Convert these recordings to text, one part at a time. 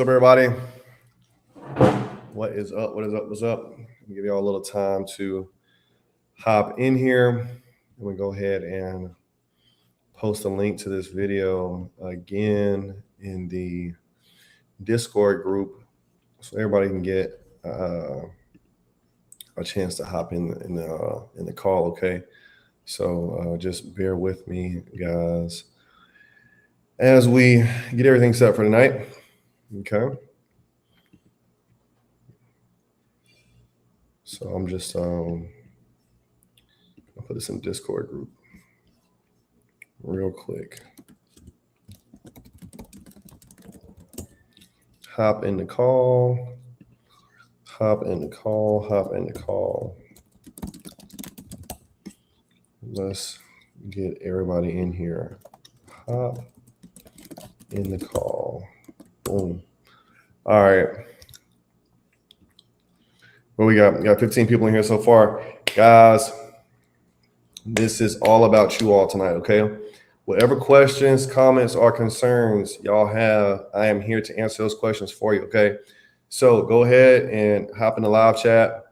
What's up, everybody? What is up? What is up? What's up? Let me give y'all a little time to hop in here. And we go ahead and post a link to this video again in the Discord group, so everybody can get a chance to hop in the call. Okay, so just bear with me, guys, as we get everything set for tonight. Okay. So I'm just I'll put this in the Discord group real quick. Hop in the call. Hop in the call. Hop in the call. Let's get everybody in here. Hop in the call. Boom. All right. What we got? We got 15 people in here so far. Guys, this is all about you all tonight, okay? Whatever questions, comments, or concerns y'all have, I am here to answer those questions for you, okay? So go ahead and hop in the live chat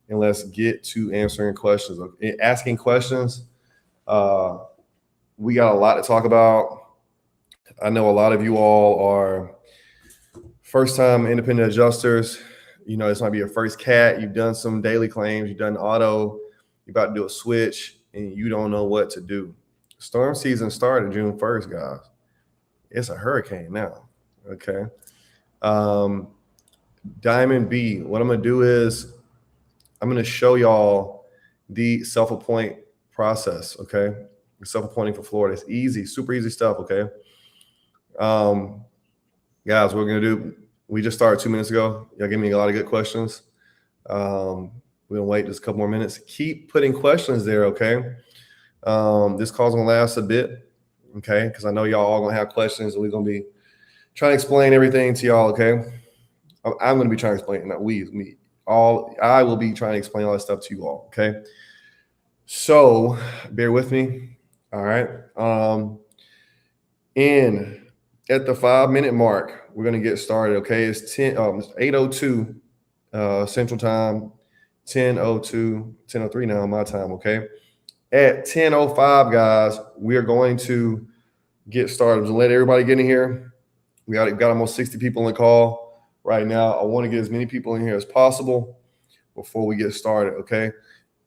and let's get to answering questions. Asking questions, we got a lot to talk about. I know a lot of you all are first-time independent adjusters. You know, this might be your first CAT. You've done some daily claims. You've done auto. You're about to do a switch, and you don't know what to do. Storm season started June 1st, guys. It's a hurricane now, okay? Diamond B, what I'm going to do is I'm going to show y'all the self-appoint process, okay? Self-appointing for Florida. It's easy, super easy stuff, okay? Guys, what we're going to do, we just started 2 minutes ago. Y'all gave me a lot of good questions. We're going to wait just a couple more minutes. Keep putting questions there, okay? This call's going to last a bit, okay? Because I know y'all all going to have questions, and we're going to be trying to explain everything to y'all, okay? I'm going to be trying to explain, not we, me. I will be trying to explain all that stuff to you all, okay? So bear with me, all right? At the 5-minute mark, we're going to get started, okay? It's 8:02 Central Time, 10:03 now my time, okay? At 10:05, guys, we are going to get started. Just let everybody get in here. We got almost 60 people on the call right now. I want to get as many people in here as possible before we get started, okay?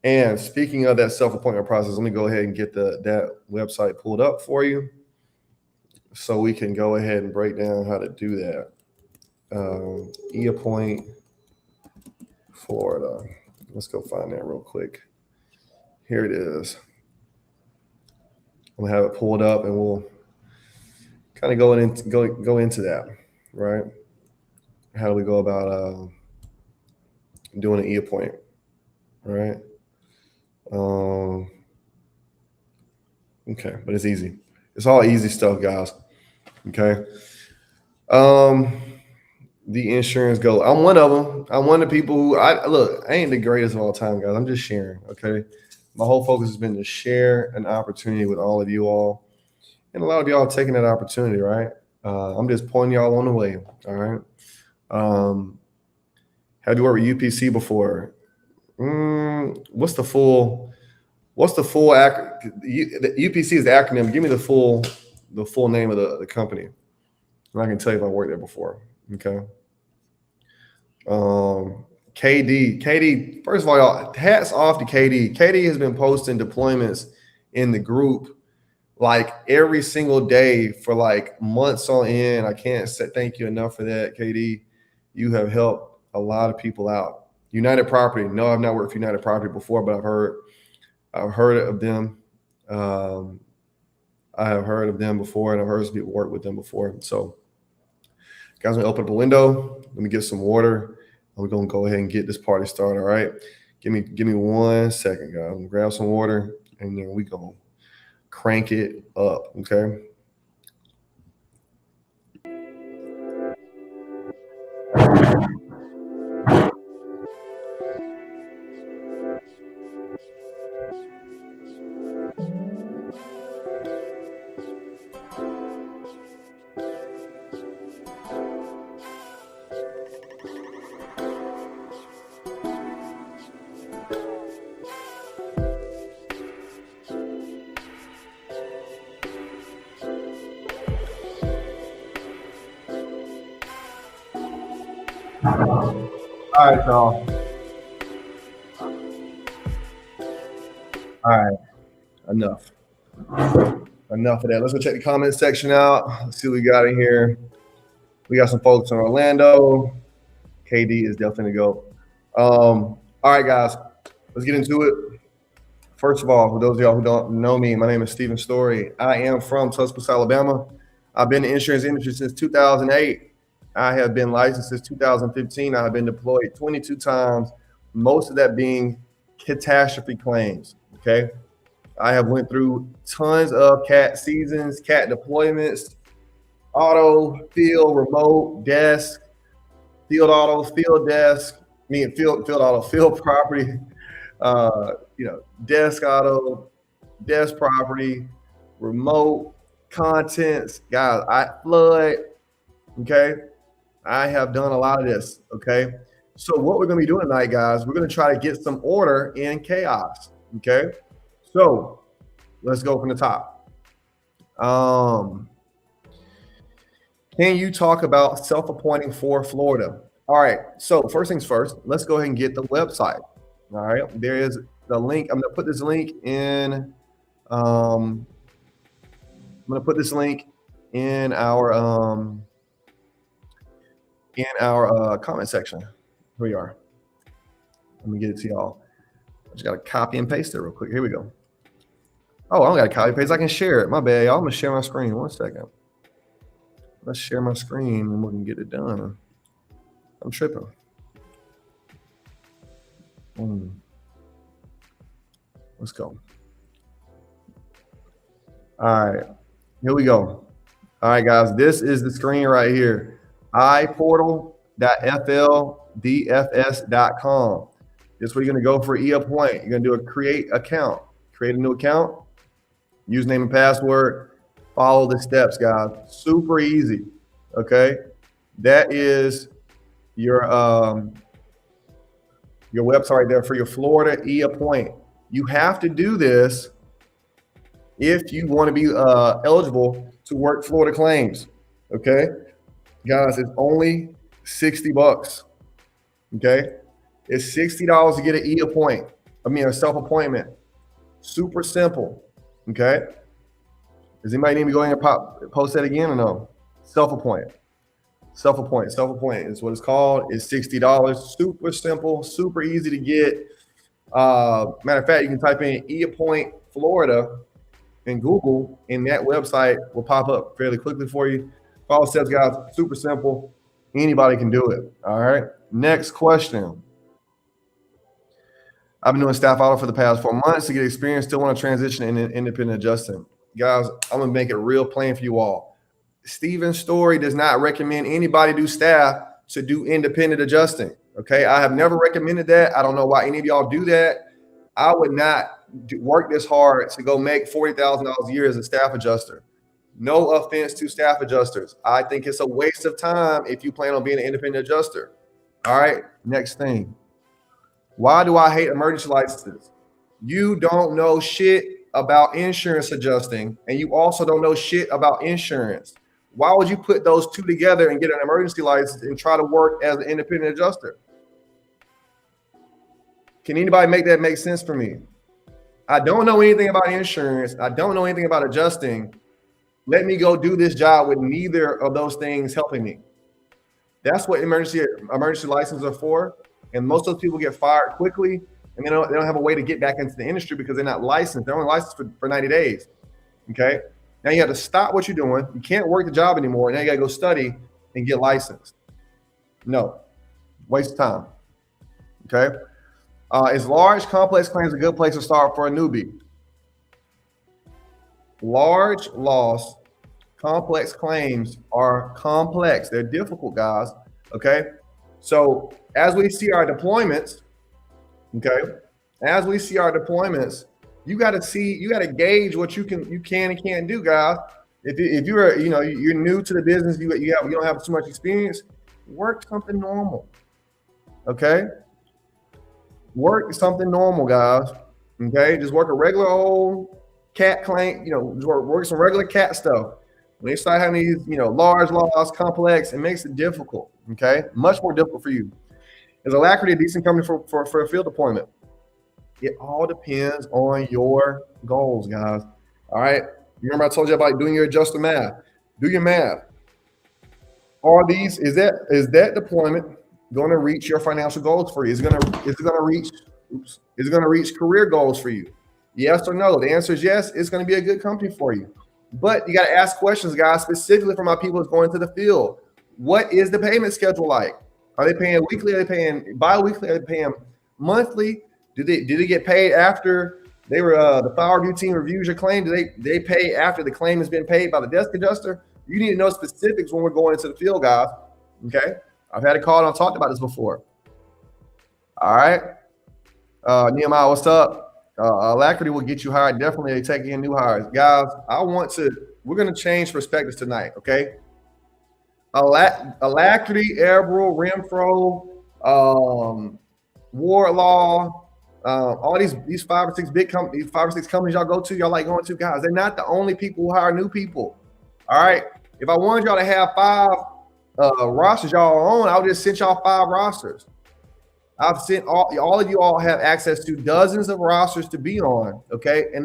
And speaking of that self-appointment process, let me go ahead and get that website pulled up for you so we can go ahead and break down how to do that. Eappoint Florida. Let's go find that real quick. Here it is. I'm gonna have it pulled up, and we'll kind of go into that, right? How do we go about doing an e-appoint, right? Okay, but it's easy. It's all easy stuff, guys. Okay. The insurance go. I'm one of them. I'm one of the people who I ain't the greatest of all time, guys. I'm just sharing. Okay. My whole focus has been to share an opportunity with all of you all. And a lot of y'all are taking that opportunity, right? I'm just pointing y'all on the way. All right. Have you worked with UPC before? What's the full UPC is the acronym. Give me the full name of the company, and I can tell you if I worked there before. Okay. KD. First of all, y'all, hats off to KD. KD has been posting deployments in the group like every single day for like months on end. I can't say thank you enough for that, KD. You have helped a lot of people out. United Property. No, I've not worked for United Property before, but I've heard of them. I have heard of them before, and I've heard some people work with them before. So, guys, I'm gonna open up a window. Let me get some water. And we're gonna go ahead and get this party started. All right. Give me 1 second, guys. I'm gonna grab some water, and then we gonna crank it up. Okay. All right, y'all. All right, enough. Enough of that. Let's go check the comment section out. Let's see what we got in here. We got some folks in Orlando. KD is definitely go. All right, guys, let's get into it. First of all, for those of y'all who don't know me, my name is Stephen Story. I am from Tuscaloosa, Alabama. I've been in the insurance industry since 2008. I have been licensed since 2015. I have been deployed 22 times, most of that being catastrophe claims. Okay. I have went through tons of CAT seasons, CAT deployments, auto, field, remote, desk, field auto, field desk, field auto, field property, desk auto, desk property, remote, contents. Guys, I flood. Okay. I have done a lot of this. Okay. So what we're going to be doing tonight, guys, we're going to try to get some order in chaos. Okay. So let's go from the top. Can you talk about self-appointing for Florida? All right. So first things first, let's go ahead and get the website. All right. There is the link. I'm going to put this link in. I'm going to put this link in our comment section. Here we are. Let me get it to y'all. I just got to copy and paste it real quick. Here we go. Oh, I don't got to copy and paste. I can share it. My bad, y'all. I'm going to share my screen. 1 second. Let's share my screen and we can get it done. I'm tripping. Let's go. All right. Here we go. All right, guys. This is the screen right here. iportal.fldfs.com. This is where you're going to go for Eappoint. You're going to do a create account. Create a new account. Username and password. Follow the steps, guys. Super easy. Okay. That is your website right there for your Florida Eappoint. You have to do this if you want to be eligible to work Florida claims. Okay. Guys, it's only $60. Okay. It's $60 to get an Eappoint. A self-appointment. Super simple. Okay. Does anybody need me to go in and post that again or no? Self-appoint. Self-appoint is what it's called. It's $60. Super simple, super easy to get. Matter of fact, you can type in Eappoint Florida in Google, and that website will pop up fairly quickly for you. Follow steps, guys. Super simple. Anybody can do it. All right. Next question. I've been doing staff auto for the past 4 months to get experience. Still want to transition into independent adjusting. Guys, I'm going to make it real plain for you all. Stephen's Story does not recommend anybody do staff to do independent adjusting. Okay. I have never recommended that. I don't know why any of y'all do that. I would not work this hard to go make $40,000 a year as a staff adjuster. No offense to staff adjusters. I think it's a waste of time if you plan on being an independent adjuster. All right. Next thing. Why do I hate emergency licenses? You don't know shit about insurance adjusting, and you also don't know shit about insurance. Why would you put those two together and get an emergency license and try to work as an independent adjuster? Can anybody make that make sense for me? I don't know anything about insurance. I don't know anything about adjusting. Let me go do this job with neither of those things helping me. That's what emergency licenses are for. And most of those people get fired quickly, and they don't have a way to get back into the industry because they're not licensed. They're only licensed for 90 days. Okay. Now you have to stop what you're doing. You can't work the job anymore. Now you got to go study and get licensed. No, waste of time. Okay. Is large complex claims a good place to start for a newbie? Large loss, complex claims are complex. They're difficult, guys. Okay. So as we see our deployments, you got to gauge what you can and can't do, guys. If you're you're new to the business, you don't have too much experience, work something normal. Okay. Work something normal, guys. Okay. Just work a regular old cat claim, just work some regular cat stuff. When they start having these, large laws, complex, it makes it difficult. Okay, much more difficult for you. Is Alacrity a decent company for a field deployment? It all depends on your goals, guys. All right. You remember I told you about doing your adjusted math. Do your math. Is that deployment going to reach your financial goals for you? Is it going to reach career goals for you? Yes or no? The answer is yes. It's going to be a good company for you. But you got to ask questions, guys, specifically for my people that's going to the field. What is the payment schedule like? Are they paying weekly? Are they paying bi-weekly? Are they paying monthly? Did they get paid after they were the file review team reviews your claim? Do they pay after the claim has been paid by the desk adjuster? You need to know specifics when we're going into the field, guys. Okay. I've had a call and I've talked about this before. All right. Nehemiah, what's up? Alacrity will get you hired. Definitely taking in new hires. Guys, we're going to change perspectives tonight. Okay. Alacrity, Airbril, Renfro, Wardlaw, all these 5 or 6 big companies, 5 or 6 companies y'all go to, y'all like going to, guys. They're not the only people who hire new people. All right. If I wanted y'all to have 5 rosters y'all own, I would just send y'all 5 rosters. I've sent all of you all have access to dozens of rosters to be on. Okay. And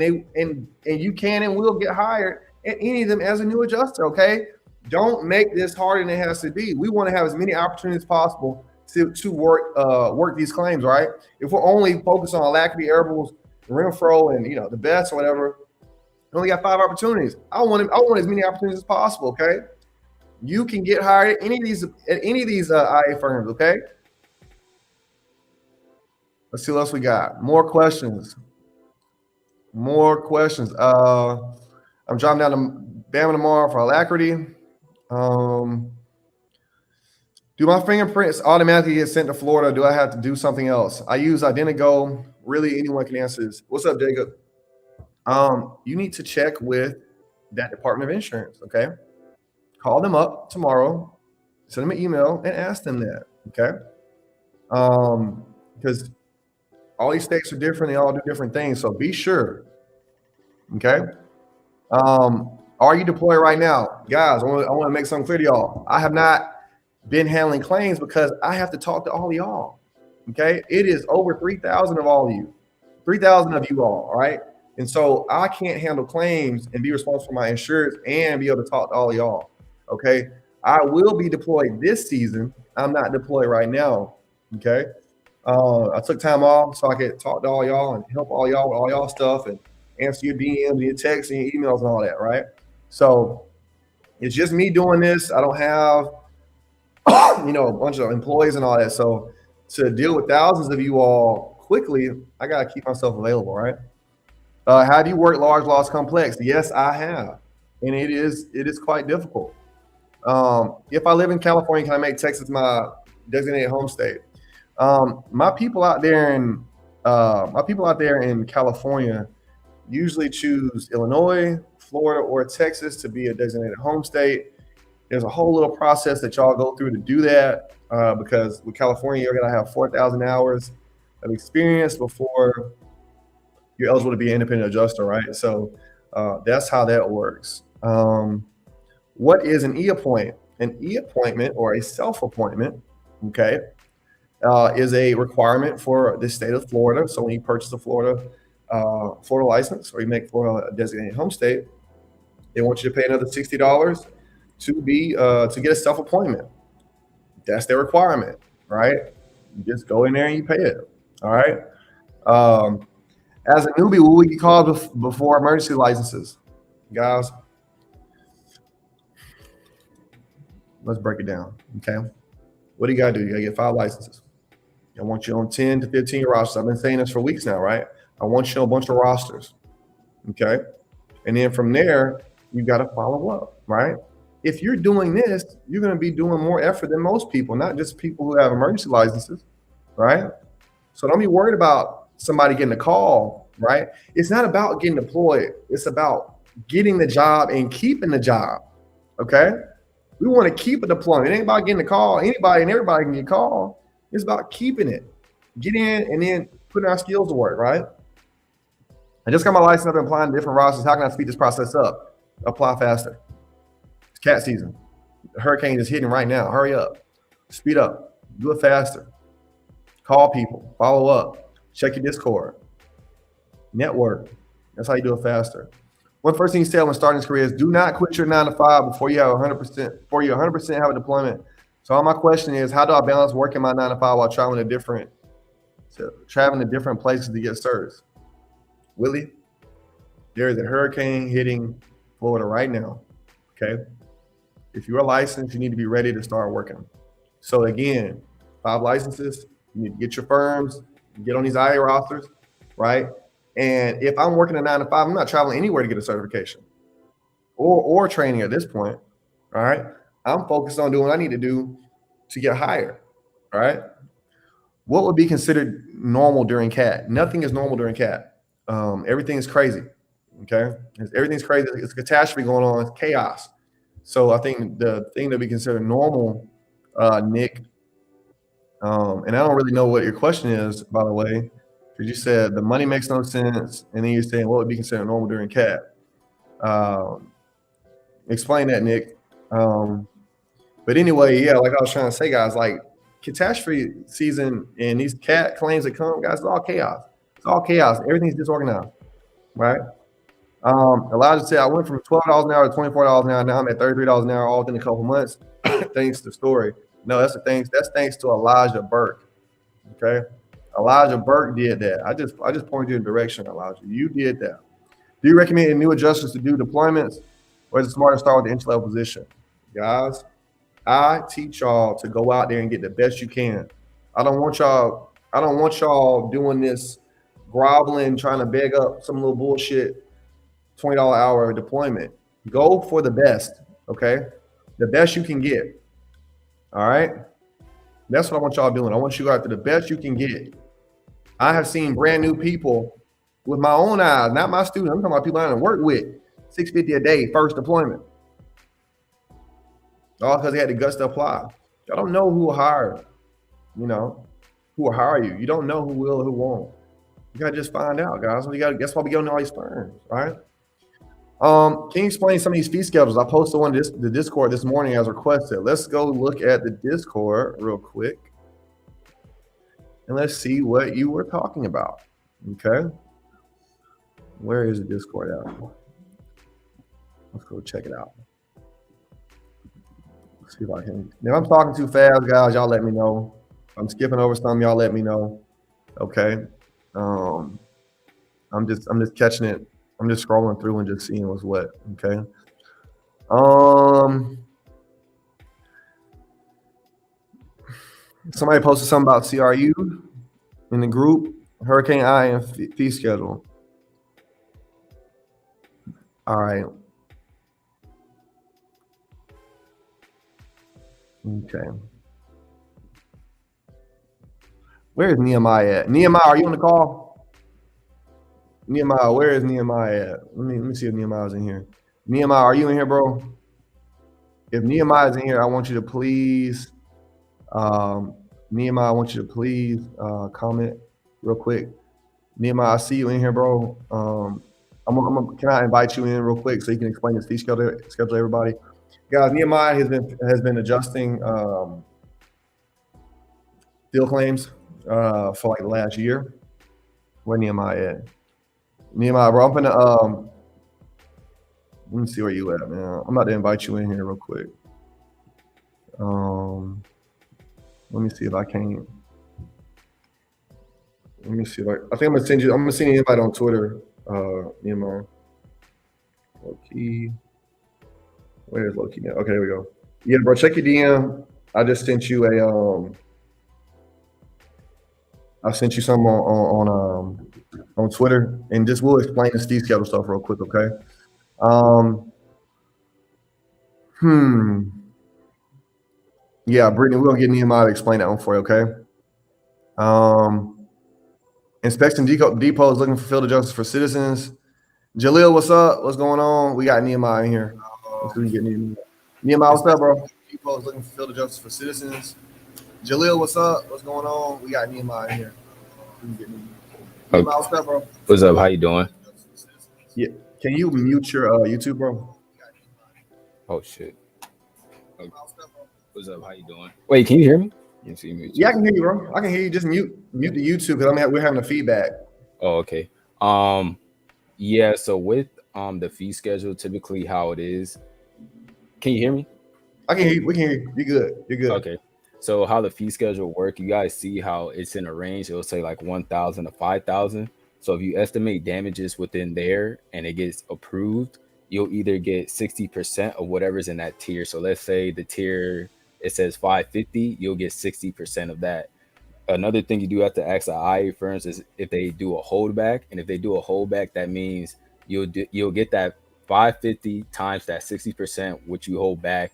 you can and will get hired at any of them as a new adjuster. Okay. Don't make this harder than it has to be. We want to have as many opportunities as possible to work these claims, right? If we're only focused on Alacrity, Airbril, Renfro, and the best or whatever, we only got 5 opportunities. I want as many opportunities as possible. Okay, you can get hired at any of these IA firms. Okay, let's see what else we got. More questions. I'm driving down to Bama tomorrow for Alacrity. Do my fingerprints automatically get sent to Florida? Do I have to do something else? I use Identigo. Really, anyone can answer this. What's up, Jacob? You need to check with that Department of Insurance. Okay, call them up tomorrow, send them an email, and ask them that. Okay, because all these states are different. They all do different things. So be sure. Okay. Are you deployed right now, guys? I want to make something clear to y'all. I have not been handling claims because I have to talk to all of y'all. Okay, it is over 3,000 of all of you, 3,000 of you all right? And so I can't handle claims and be responsible for my insurance and be able to talk to all of y'all. Okay, I will be deployed this season. I'm not deployed right now. Okay, I took time off so I could talk to all y'all and help all y'all with all y'all stuff and answer your DMs and your texts and your emails and all that, right? So it's just me doing this. I don't have a bunch of employees and all that. So to deal with thousands of you all quickly, I got to keep myself available, right? Have you worked large loss complex? Yes, I have. And it is quite difficult. If I live in California, can I make Texas my designated home state? My people out there in California usually choose Illinois, Florida, or Texas to be a designated home state. There's a whole little process that y'all go through to do that because with California, you're going to have 4,000 hours of experience before you're eligible to be an independent adjuster, right? So that's how that works. What is an e-appointment? An e-appointment or a self-appointment, okay, is a requirement for the state of Florida. So when you purchase a Florida license or you make Florida a designated home state, they want you to pay another $60 to get a self-appointment. That's their requirement, right? You just go in there and you pay it. All right. As a newbie, will we get called before emergency licenses? Guys, let's break it down. Okay. What do you gotta do? You gotta get 5 licenses. I want you on 10 to 15 rosters. I've been saying this for weeks now, right? I want you on a bunch of rosters. Okay. And then from there, you got to follow up, right? If you're doing this, you're going to be doing more effort than most people, not just people who have emergency licenses, right? So don't be worried about somebody getting a call, right? It's not about getting deployed. It's about getting the job and keeping the job, okay? We want to keep a deployment. It ain't about getting a call. Anybody and everybody can get a call. It's about keeping it. Get in and then putting our skills to work, right? I just got my license. I've been applying to different rosters. How can I speed this process up? Apply faster. cat season. The hurricane is hitting right now. Hurry up. Speed up. Do it faster. Call people. Follow up. Check your Discord. Network. That's how you do it faster. One first thing you say when starting this career is do not quit your 9 to 5 before you have 100%. Before you 100% have a deployment. So my question is, how do I balance working my 9 to 5 while traveling to different places to get certs? Willie, there is a hurricane hitting Florida right now. Okay. If you're licensed, you need to be ready to start working. So again, 5 licenses, you need to get your firms, get on these IA rosters, right? And if I'm working a 9 to 5, I'm not traveling anywhere to get a certification or training at this point. All right. I'm focused on doing what I need to do to get hired. All right. What would be considered normal during CAT? Nothing is normal during CAT. Everything is crazy. Okay. Everything's crazy. It's a catastrophe going on. It's chaos. So I think the thing that we consider normal, Nick, and I don't really know what your question is, by the way, because you said the money makes no sense, and then you're saying what would be considered normal during CAT. Explain that, Nick. But anyway, yeah, like I was trying to say, guys, like catastrophe season and these CAT claims that come, guys, it's all chaos. It's all chaos. Everything's disorganized, right? Elijah said, I went from $12 an hour to $24 an hour. Now I'm at $33 an hour all within a couple months. Thanks to story. No, that's thanks to Elijah Burke. Okay. Elijah Burke did that. I just pointed you in direction, Elijah. You did that. Do you recommend new adjusters to do deployments, or is it smarter to start with the entry level position? Guys, I teach y'all to go out there and get the best you can. I don't want y'all doing this groveling, trying to beg up some little bullshit $20 an hour deployment. Go for the best, okay? The best you can get. All right? That's what I want y'all doing. I want you to go after the best you can get. I have seen brand new people with my own eyes, not my students. I'm talking about people I didn't work with. $650 a day, first deployment. All because they had the guts to apply. I don't know who will hire, who will hire you. You don't know who will or who won't. You gotta just find out, guys. That's why we go into all these firms, right? Can you explain some of these fee schedules? I posted one to the Discord this morning as requested. Let's go look at the Discord real quick. And let's see what you were talking about. Okay. Where is the Discord at? Let's go check it out. Let's see if I can. If I'm talking too fast, guys, y'all let me know. If I'm skipping over some, y'all let me know. Okay. I'm just catching it. I'm just scrolling through and just seeing what's what. Okay. Somebody posted something about CRU in the group. Hurricane I and fee schedule. All right. Okay. Where is Nehemiah at? Nehemiah, are you on the call? Nehemiah, where is Nehemiah at? Let me see if Nehemiah's in here. Nehemiah, are you in here, bro? If Nehemiah's in here, I want you to please, Nehemiah, I want you to please comment real quick. Nehemiah, I see you in here, bro. Can I invite you in real quick so you can explain this fee schedule to everybody? Guys, Nehemiah has been adjusting field claims for like the last year. Where Nehemiah at? Nehemiah, bro, I'm gonna let me see where you at, man. I'm about to invite you in here real quick. Let me see if I can. Let me see if I think I'm gonna send you an invite on Twitter, Nehemiah. Low-key. Where is Loki now? Okay, there we go. Yeah, bro, check your DM. I just sent you I sent you something on Twitter, and just we'll explain this fee schedule stuff real quick, okay? Yeah, Brittany, we'll get Nehemiah to explain that one for you, okay? Inspection depots looking for field adjustments for citizens. Jaleel, what's up? What's going on? We got Nehemiah in here. Let's see if we can get Nehemiah. Nehemiah, what's up, bro? Depots looking for field adjustments for citizens. Jaleel, what's up? What's going on? We got Nehemiah in here. Nehemiah, what's up, bro? What's up? How you doing? Yeah. Can you mute your YouTube, bro? Oh shit. Okay. What's up? How you doing? Wait, can you hear me? You see me Yeah, too. I can hear you, bro. I can hear you. Just mute the YouTube because we're having a feedback. Oh, okay. Um, yeah. So with the fee schedule, typically how it is. Can you hear me? I can hear you. We can hear you. You're good. You're good. Okay. So how the fee schedule work? You guys see how it's in a range. It'll say like 1,000 to 5,000. So if you estimate damages within there and it gets approved, you'll either get 60% of whatever's in that tier. So let's say the tier it says 550, you'll get 60% of that. Another thing you do have to ask the IA firms is if they do a holdback, and if they do a holdback, that means you'll get that 550 times that 60%, which you hold back,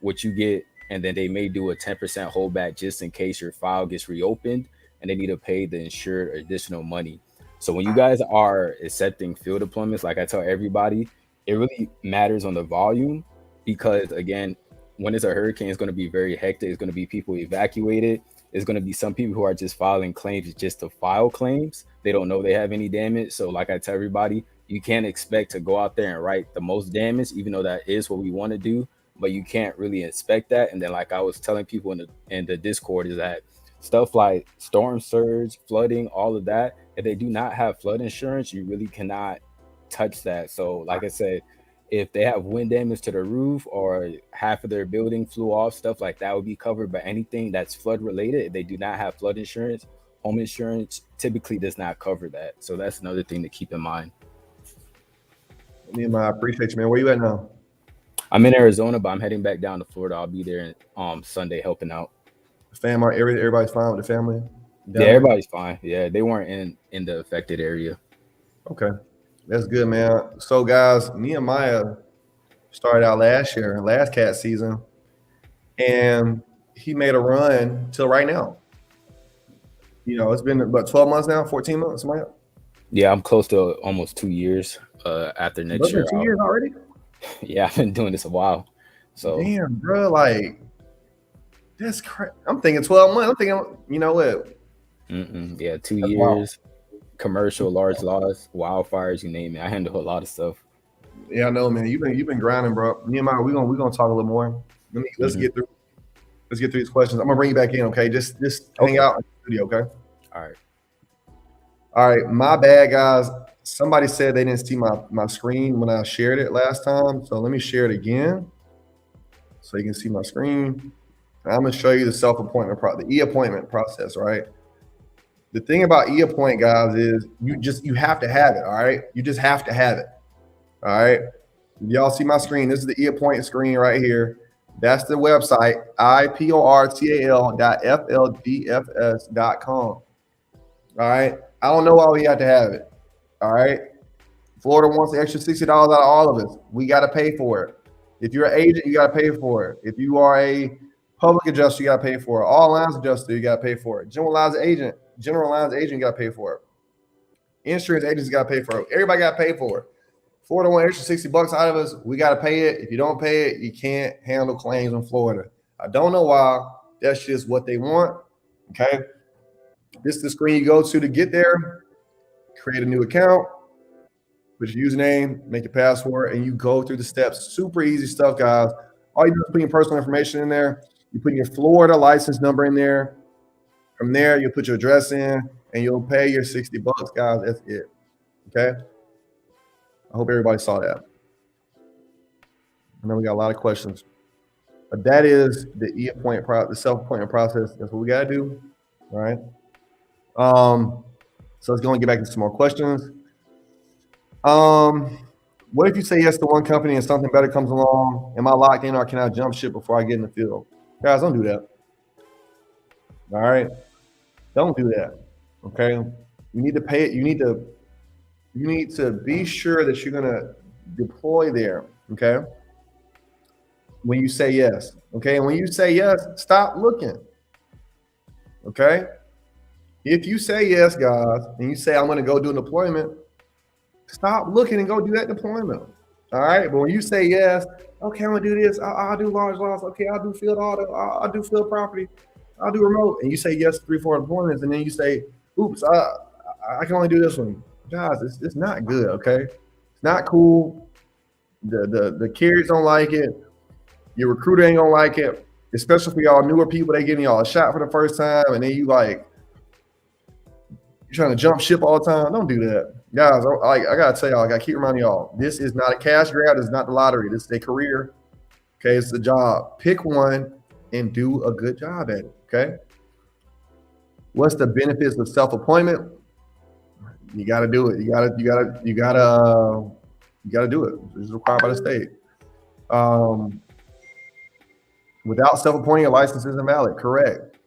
what you get, and then they may do a 10% holdback just in case your file gets reopened and they need to pay the insured additional money. So when you guys are accepting field deployments, like I tell everybody, it really matters on the volume because again, when it's a hurricane, it's going to be very hectic. It's going to be people evacuated. There's going to be some people who are just filing claims just to file claims. They don't know they have any damage. So, like I tell everybody, you can't expect to go out there and write the most damage, even though that is what we want to do. But you can't really expect that. And then, like I was telling people in the Discord, is that stuff like storm surge, flooding, all of that. If they do not have flood insurance, you really cannot touch that. So, like I said, if they have wind damage to the roof or half of their building flew off, stuff like that would be covered. But anything that's flood related, if they do not have flood insurance, home insurance typically does not cover that. So that's another thing to keep in mind. I appreciate you, man. Where you at now? I'm in Arizona, but I'm heading back down to Florida. I'll be there Sunday helping out. Everybody's fine with the family Yeah, down there? everybody's fine. Yeah, they weren't in the affected area. Okay. That's good, man. So, guys, Nehemiah started out last year, last cat season, and he made a run till right now. It's been about 12 months now, 14 months, something like that. Yeah, I'm close to almost 2 years. After next But year, been 2 years already? yeah, I've been doing this a while. So Damn, bro. Like, that's crazy. I'm thinking 12 months. I'm thinking, you know what? yeah, two That's wild. years. Commercial, large loss, wildfires, you name it. I handle a lot of stuff. Yeah, I know, man. You've been grinding, bro. Nehemiah, we're gonna talk a little more. Let's Hmm. get through these questions. I'm gonna bring you back in, okay? Just hang Okay. out in the studio, okay? All right. All right, my bad, guys. Somebody said they didn't see my screen when I shared it last time, so let me share it again so you can see my screen. I'm gonna show you the the e-appointment process, right? The thing about e-appoint, guys, is you have to have it. All right, you just have to have it. All right, y'all see my screen? This is the e-appoint screen right here. That's the website, iportal.fldfs.com. All right, I don't know why we have to have it. All right, Florida wants the extra $60 out of all of us. We got to pay for it. If you're an agent, you got to pay for it. If you are a public adjuster, you got to pay for it. All lines adjuster, you got to pay for it. General lines agent, you got to pay for it. Insurance agents got to pay for it. Everybody got to pay for it. Florida wants extra $60 out of us. We got to pay it. If you don't pay it, you can't handle claims in Florida. I don't know why. That's just what they want. Okay. This is the screen you go to get there. Create a new account. Put your username, make your password, and you go through the steps. Super easy stuff, guys. All you do is put your personal information in there. You put your Florida license number in there. From there, you put your address in, and you'll pay your $60, guys. That's it. Okay. I hope everybody saw that. I know we got a lot of questions, but that is the the self-appointment process. That's what we got to do. All right. So let's go and get back to some more questions. What if you say yes to one company and something better comes along? Am I locked in or can I jump ship before I get in the field? Guys, don't do that. All right. Don't do that. Okay. You need to pay it. You need to be sure that you're gonna deploy there. Okay. When you say yes. Okay. And when you say yes, stop looking. Okay. If you say yes, guys, and you say I'm gonna go do an deployment, stop looking and go do that deployment. All right. But when you say yes, okay, I'm gonna do this. I'll do large loss. Okay, I'll do field auto. I'll do field property. I'll do remote. And you say yes to 3-4 deployments, and then you say, oops, I can only do this one. Guys, it's not good. Okay, it's not cool. The carriers don't like it. Your recruiter ain't gonna like it, especially for y'all newer people. They giving y'all a shot for the first time, and then you're trying to jump ship all the time. Don't do that, guys. I gotta tell y'all, I gotta keep reminding y'all, this is not a cash grab. This is not the lottery. This is a career. Okay, it's a job. Pick one and do a good job at it. Okay. What's the benefits of self-appointment? You got to do it. You got to do it. It's required by the state. Without self-appointing, a license is invalid. Correct.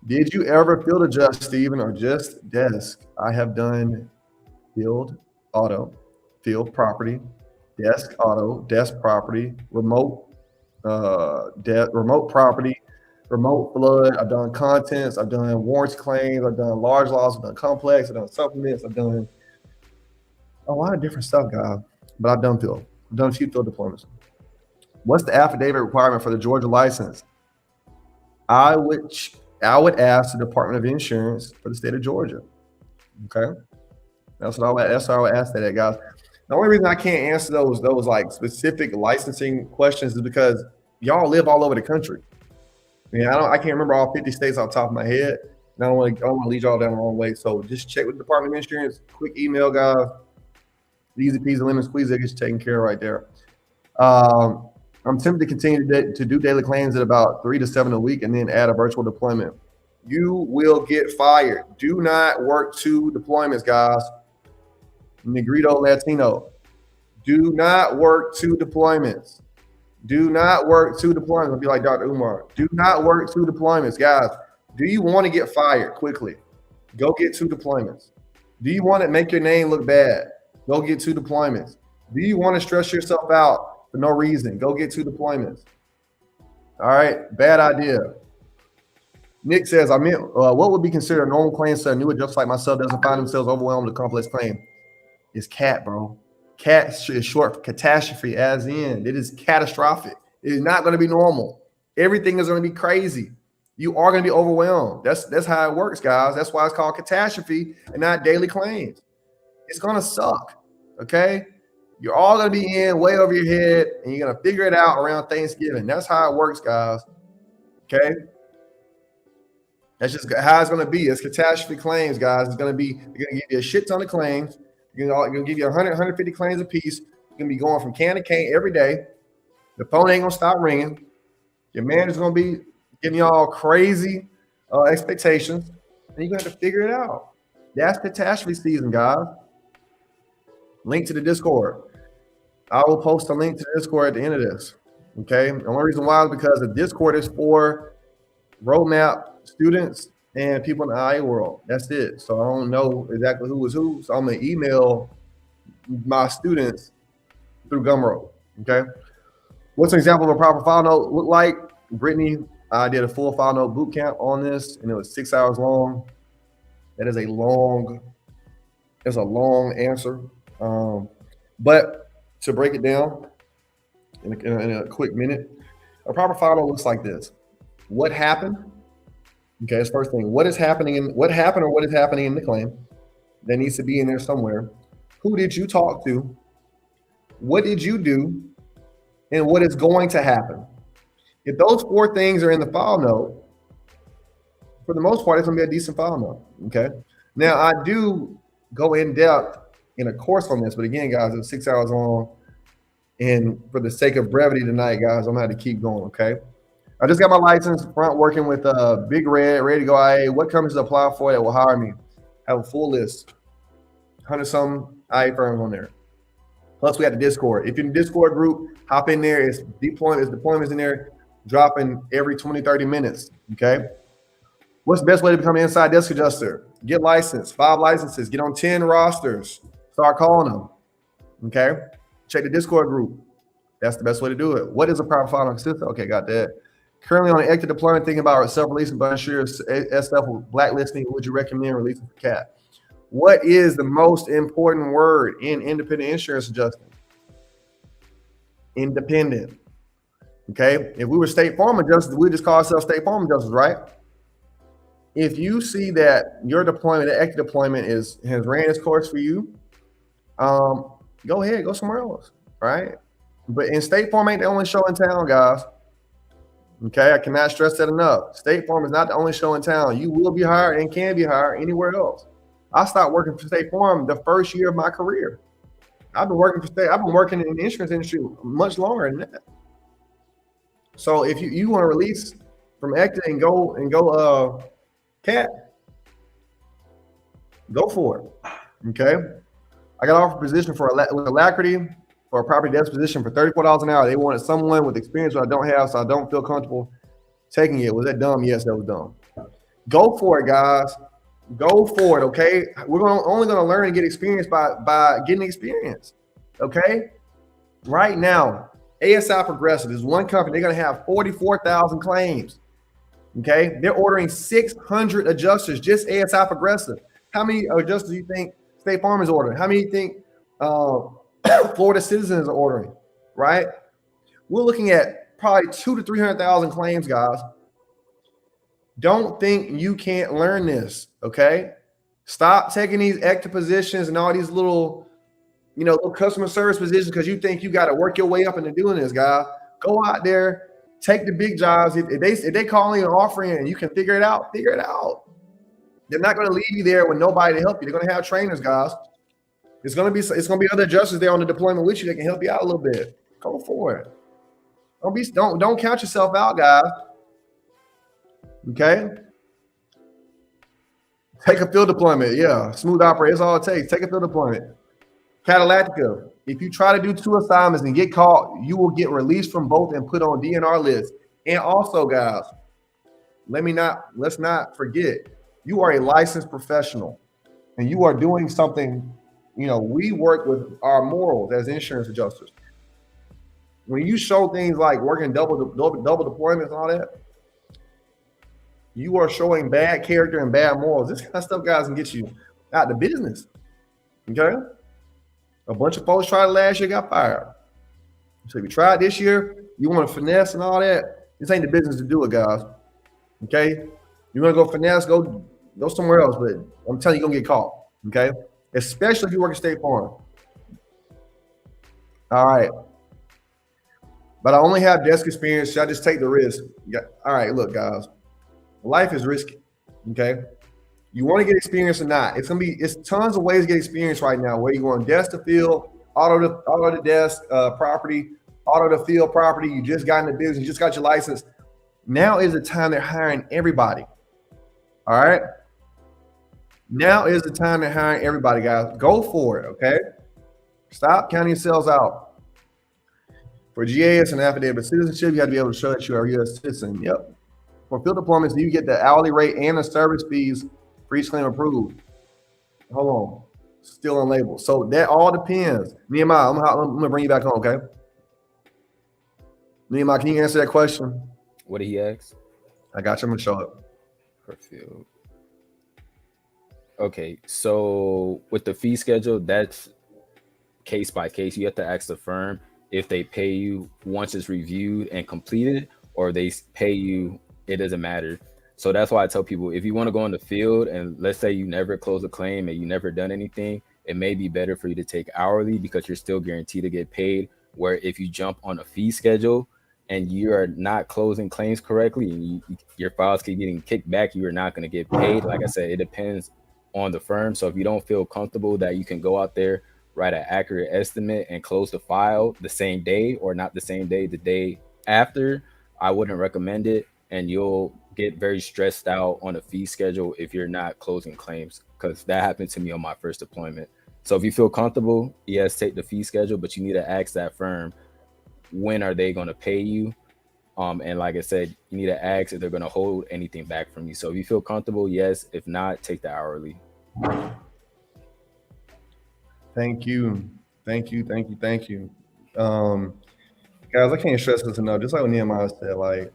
Did you ever field adjust, Stephen, or just desk? I have done field auto, field property, desk auto, desk property, remote property, remote flood. I've done contents. I've done warranty claims. I've done large loss. I've done complex. I've done supplements. I've done a lot of different stuff, guys. But I've done field. I've done a few field deployments. What's the affidavit requirement for the Georgia license? I would ask the Department of Insurance for the state of Georgia. Okay, that's what I would ask that, guys. The only reason I can't answer those like specific licensing questions is because y'all live all over the country. I mean, I can't remember all 50 states off the top of my head. And I don't want to lead y'all down the wrong way. So just check with the Department of Insurance. Quick email, guys. Easy peasy, lemon squeeze. That gets taken care of right there. I'm tempted to continue to do daily claims at about 3 to 7 a week and then add a virtual deployment. You will get fired. Do not work 2 deployments, guys. Negrito Latino. Do not work 2 deployments. Do not work 2 deployments. I'll be like Dr. Umar. Do not work 2 deployments, guys. Do you want to get fired quickly? Go get 2 deployments. Do you want to make your name look bad? Go get 2 deployments. Do you want to stress yourself out for no reason? Go get 2 deployments. All right, bad idea. Nick says, what would be considered a normal claim so a new adjuster like myself doesn't find themselves overwhelmed with a complex claim? It's CAT, bro. CAT is short for catastrophe, as in it is catastrophic. It is not going to be normal. Everything is going to be crazy. You are going to be overwhelmed. That's how it works, guys. That's why it's called catastrophe and not daily claims. It's going to suck, okay? You're all going to be in way over your head, and you're going to figure it out around Thanksgiving. That's how it works, guys, okay? That's just how it's going to be. It's catastrophe claims, guys. It's going to be, they're going to give you a shit ton of claims. You're going to give you 100, 150 claims a piece. You're going to be going from can to can every day. The phone ain't going to stop ringing. Your manager's going to be giving you all crazy expectations, and you're going to have to figure it out. That's catastrophe season, guys. Link to the Discord. I will post a link to the Discord at the end of this, okay? The only reason why is because the Discord is for roadmap students and people in the IA world. That's it. So I don't know exactly who is who. So I'm going to email my students through Gumroad, okay? What's an example of a proper file note look like? Brittany, I did a full file note boot camp on this, and it was 6 hours long. That is a long answer. But to break it down in a quick minute, a proper file note looks like this. What happened? Okay, that's first thing. What happened or what is happening in the claim? That needs to be in there somewhere. Who did you talk to? What did you do? And what is going to happen? If those 4 things are in the file note, for the most part, it's going to be a decent file note, okay? Now, I do go in depth in a course on this, but again, guys, it's 6 hours long. And for the sake of brevity tonight, guys, I'm going to have to keep going, okay? I just got my license front working with Big Red, ready to go IA. What companies to apply for that will hire me? I have a full list, 100-some IA firms on there. Plus, we have the Discord. If you're in the Discord group, hop in there. It's deployments in there, dropping every 20, 30 minutes, okay? What's the best way to become an inside desk adjuster? Get licensed, 5 licenses, get on 10 rosters, start calling them, okay? Check the Discord group. That's the best way to do it. What is a proper file consistent? Okay, got that. Currently on an active deployment, thinking about self-releasing, but unsure if SF will blacklisting. Would you recommend releasing for CAT? What is the most important word in independent insurance adjusting? Independent. Okay. If we were State Farm adjusters, we just call ourselves State Farm adjusters, right? If you see that your deployment, the active deployment has ran its course for you, go ahead, go somewhere else, right? But in State Farm ain't the only show in town, guys. Okay, I cannot stress that enough. State Farm is not the only show in town. You will be hired and can be hired anywhere else. I stopped working for State Farm the first year of my career. I've been working in the insurance industry much longer than that. So if you want to release from Ecta and go cat, go for it. Okay. I got offered a position with Alacrity for a property desk position for $34 an hour. They wanted someone with experience that I don't have, so I don't feel comfortable taking it. Was that dumb? Yes, that was dumb. Go for it, guys. Go for it. Okay. We're only going to learn and get experience by getting experience. Okay. Right now, ASI Progressive is one company. They're going to have 44,000 claims. Okay. They're ordering 600 adjusters, just ASI Progressive. How many adjusters do you think State Farm is ordering? How many do you think Florida Citizens are ordering? Right. We're looking at probably 200,000 to 300,000 claims, guys. Don't think you can't learn this. Okay. Stop taking these Ecta positions and all these little customer service positions because you think you got to work your way up into doing this, guys. Go out there, take the big jobs. If they call you and offer you and you can figure it out, figure it out. They're not going to leave you there with nobody to help you. They're going to have trainers, guys. It's going to be other adjusters there on the deployment with you that can help you out a little bit. Go for it. Don't count yourself out, guys. Okay. Take a field deployment. Yeah. Smooth operator. That's all it takes. Take a field deployment. Catalactica. If you try to do 2 assignments and get caught, you will get released from both and put on DNR list. And also, guys, let's not forget, you are a licensed professional and you are doing something. We work with our morals as insurance adjusters. When you show things like working double deployments and all that, you are showing bad character and bad morals. This kind of stuff, guys, can get you out the business. Okay? A bunch of folks tried last year, got fired. So if you tried this year, you want to finesse and all that, this ain't the business to do it, guys. Okay? You want to go finesse, go somewhere else, but I'm telling you, you're going to get caught. Okay? Especially if you work at State Farm. All right. But I only have desk experience. Should I just take the risk? Yeah. All right, look, guys. Life is risky. Okay? You want to get experience or not? It's tons of ways to get experience right now. Where you going desk to field, auto to desk, property, auto to field property. You just got in the business, you just got your license. Now is the time they're hiring everybody. All right. Now is the time they're hiring everybody, guys. Go for it. Okay. Stop counting yourselves out. For GAS and affidavit of citizenship, you have to be able to show that you are a U.S. citizen. Yep. For field deployments, you get the hourly rate and the service fees for each claim approved. Hold on. Still unlabeled. So that all depends. Nehemiah, I'm going to bring you back on, okay? Nehemiah, can you answer that question? What did he ask? I got you. I'm going to show it. Per field. Okay. So with the fee schedule, that's case by case. You have to ask the firm if they pay you once it's reviewed and completed, or they pay you, it doesn't matter. So that's why I tell people, if you want to go in the field and let's say you never close a claim and you never done anything, it may be better for you to take hourly because you're still guaranteed to get paid. Where if you jump on a fee schedule and you are not closing claims correctly and your files keep getting kicked back, you are not going to get paid. Like I said, it depends on the firm. So if you don't feel comfortable that you can go out there, write an accurate estimate and close the file the same day or not the same day, the day after, I wouldn't recommend it. And you'll get very stressed out on a fee schedule if you're not closing claims, because that happened to me on my first deployment. So if you feel comfortable, yes, take the fee schedule, but you need to ask that firm, when are they going to pay you? And like I said, you need to ask if they're going to hold anything back from you. So if you feel comfortable, yes. If not, take the hourly. Thank you. Guys, I can't stress this enough. Just like what Nehemiah said, like,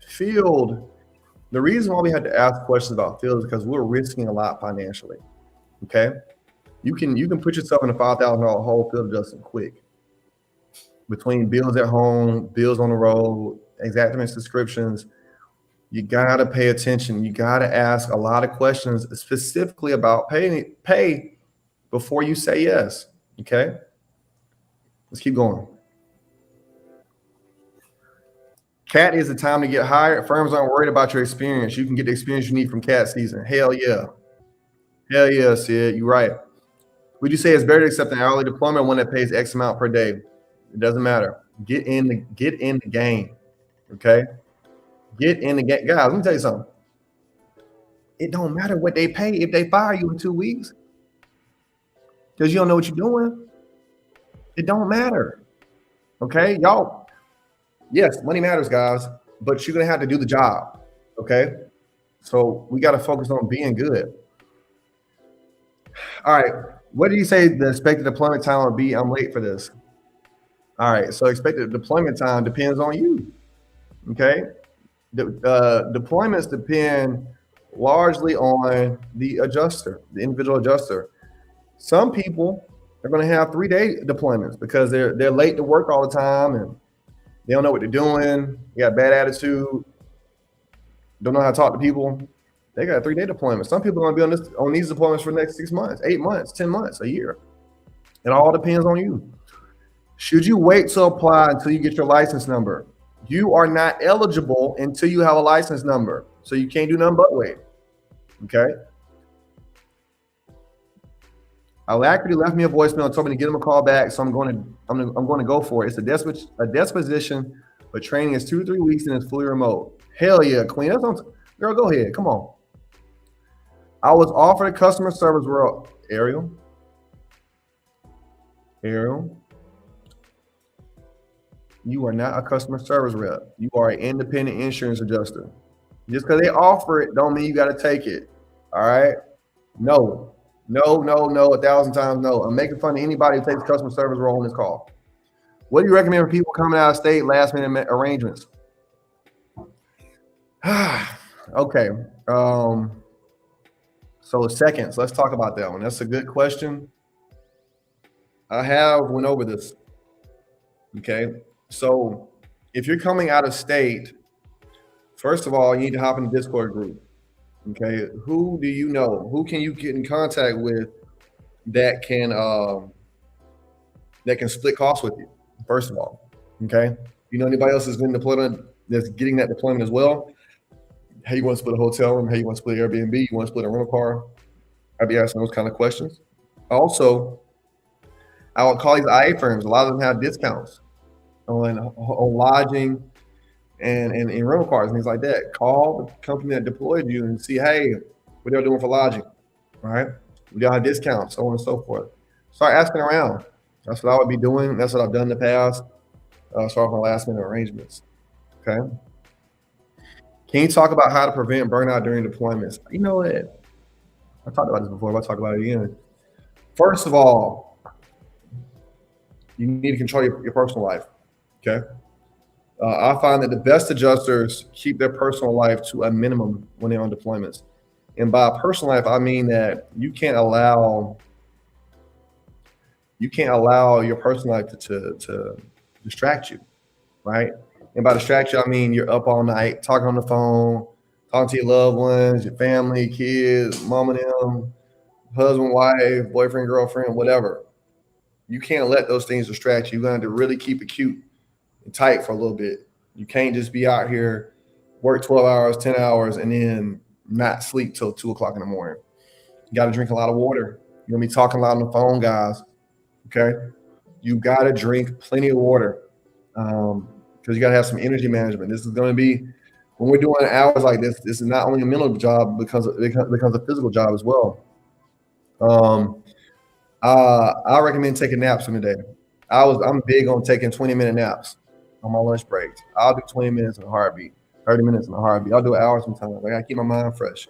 field, the reason why we had to ask questions about field is because we're risking a lot financially. Okay, you can put yourself in a $5,000 hole field adjustment quick. Between bills at home, bills on the road, exactness descriptions, you gotta pay attention. You gotta ask a lot of questions specifically about pay before you say yes. Okay, let's keep going. CAT is the time to get hired. Firms aren't worried about your experience. You can get the experience you need from CAT season. Hell yeah. Hell yeah, Sid. You're right. Would you say it's better to accept an hourly deployment, one that pays X amount per day? It doesn't matter. Get in the game. Okay? Get in the game. Guys, let me tell you something. It don't matter what they pay if they fire you in 2 weeks. Because you don't know what you're doing. It don't matter. Okay, y'all. Yes, money matters, guys, but you're gonna have to do the job. Okay, so we got to focus on being good. All right, what did you say the expected deployment time would be? I'm late for this. All right, so expected deployment time depends on you. Okay, deployments depend largely on the adjuster, the individual adjuster. Some people are going to have 3-day deployments because they're late to work all the time and they don't know what they're doing. They got bad attitude. Don't know how to talk to people. They got a 3-day deployment. Some people are going to be on these deployments for the next 6 months, 8 months, 10 months, a year. It all depends on you. Should you wait to apply until you get your license number? You are not eligible until you have a license number. So you can't do nothing but wait. Okay. Alacrity left me a voicemail and told me to give him a call back. So I'm going to go for it. It's a desk position, but training is 2 to 3 weeks and it's fully remote. Hell yeah, Queen. That's girl, go ahead. Come on. I was offered a customer service role. Ariel. You are not a customer service rep. You are an independent insurance adjuster. Just because they offer it don't mean you got to take it. All right? No, 1,000 times no. I'm making fun of anybody who takes customer service role on this call. What do you recommend for people coming out of state, last minute arrangements? Okay. So seconds, let's talk about that one. That's a good question. I have went over this. Okay. So if you're coming out of state, first of all, you need to hop in the Discord group. Okay. Who do you know? Who can you get in contact with that can split costs with you? First of all. Okay. You know anybody else that's been deployment that's getting that deployment as well? Hey, you want to split a hotel room? Hey, you want to split Airbnb? You want to split a rental car? I'd be asking those kind of questions. Also, I would call these IA firms. A lot of them have discounts on lodging and rental cars and things like that. Call the company that deployed you and see, hey, what they're doing for lodging, right? We got discounts, so on and so forth. Start asking around. That's what I would be doing. That's what I've done in the past. Start with my last minute arrangements. Okay. Can you talk about how to prevent burnout during deployments? You know what? I talked about this before, but I'll talk about it again. First of all, you need to control your personal life. Okay. I find that the best adjusters keep their personal life to a minimum when they're on deployments. And by personal life, I mean that you can't allow your personal life to distract you, right? And by distract you, I mean you're up all night talking on the phone, talking to your loved ones, your family, kids, mom and them, husband, wife, boyfriend, girlfriend, whatever. You can't let those things distract you. You're going to have to really keep it cute and tight for a little bit. You can't just be out here, work 12 hours, 10 hours, and then not sleep till 2 o'clock in the morning. You got to drink a lot of water. You're going to be talking a lot on the phone, guys. Okay? You got to drink plenty of water because you got to have some energy management. This is going to be, when we're doing hours like this is not only a mental job because it becomes a physical job as well. I recommend taking naps in the day. I'm big on taking 20-minute naps on my lunch breaks. I'll do 20 minutes in a heartbeat, 30 minutes in a heartbeat. I'll do an hour sometimes. I gotta keep my mind fresh.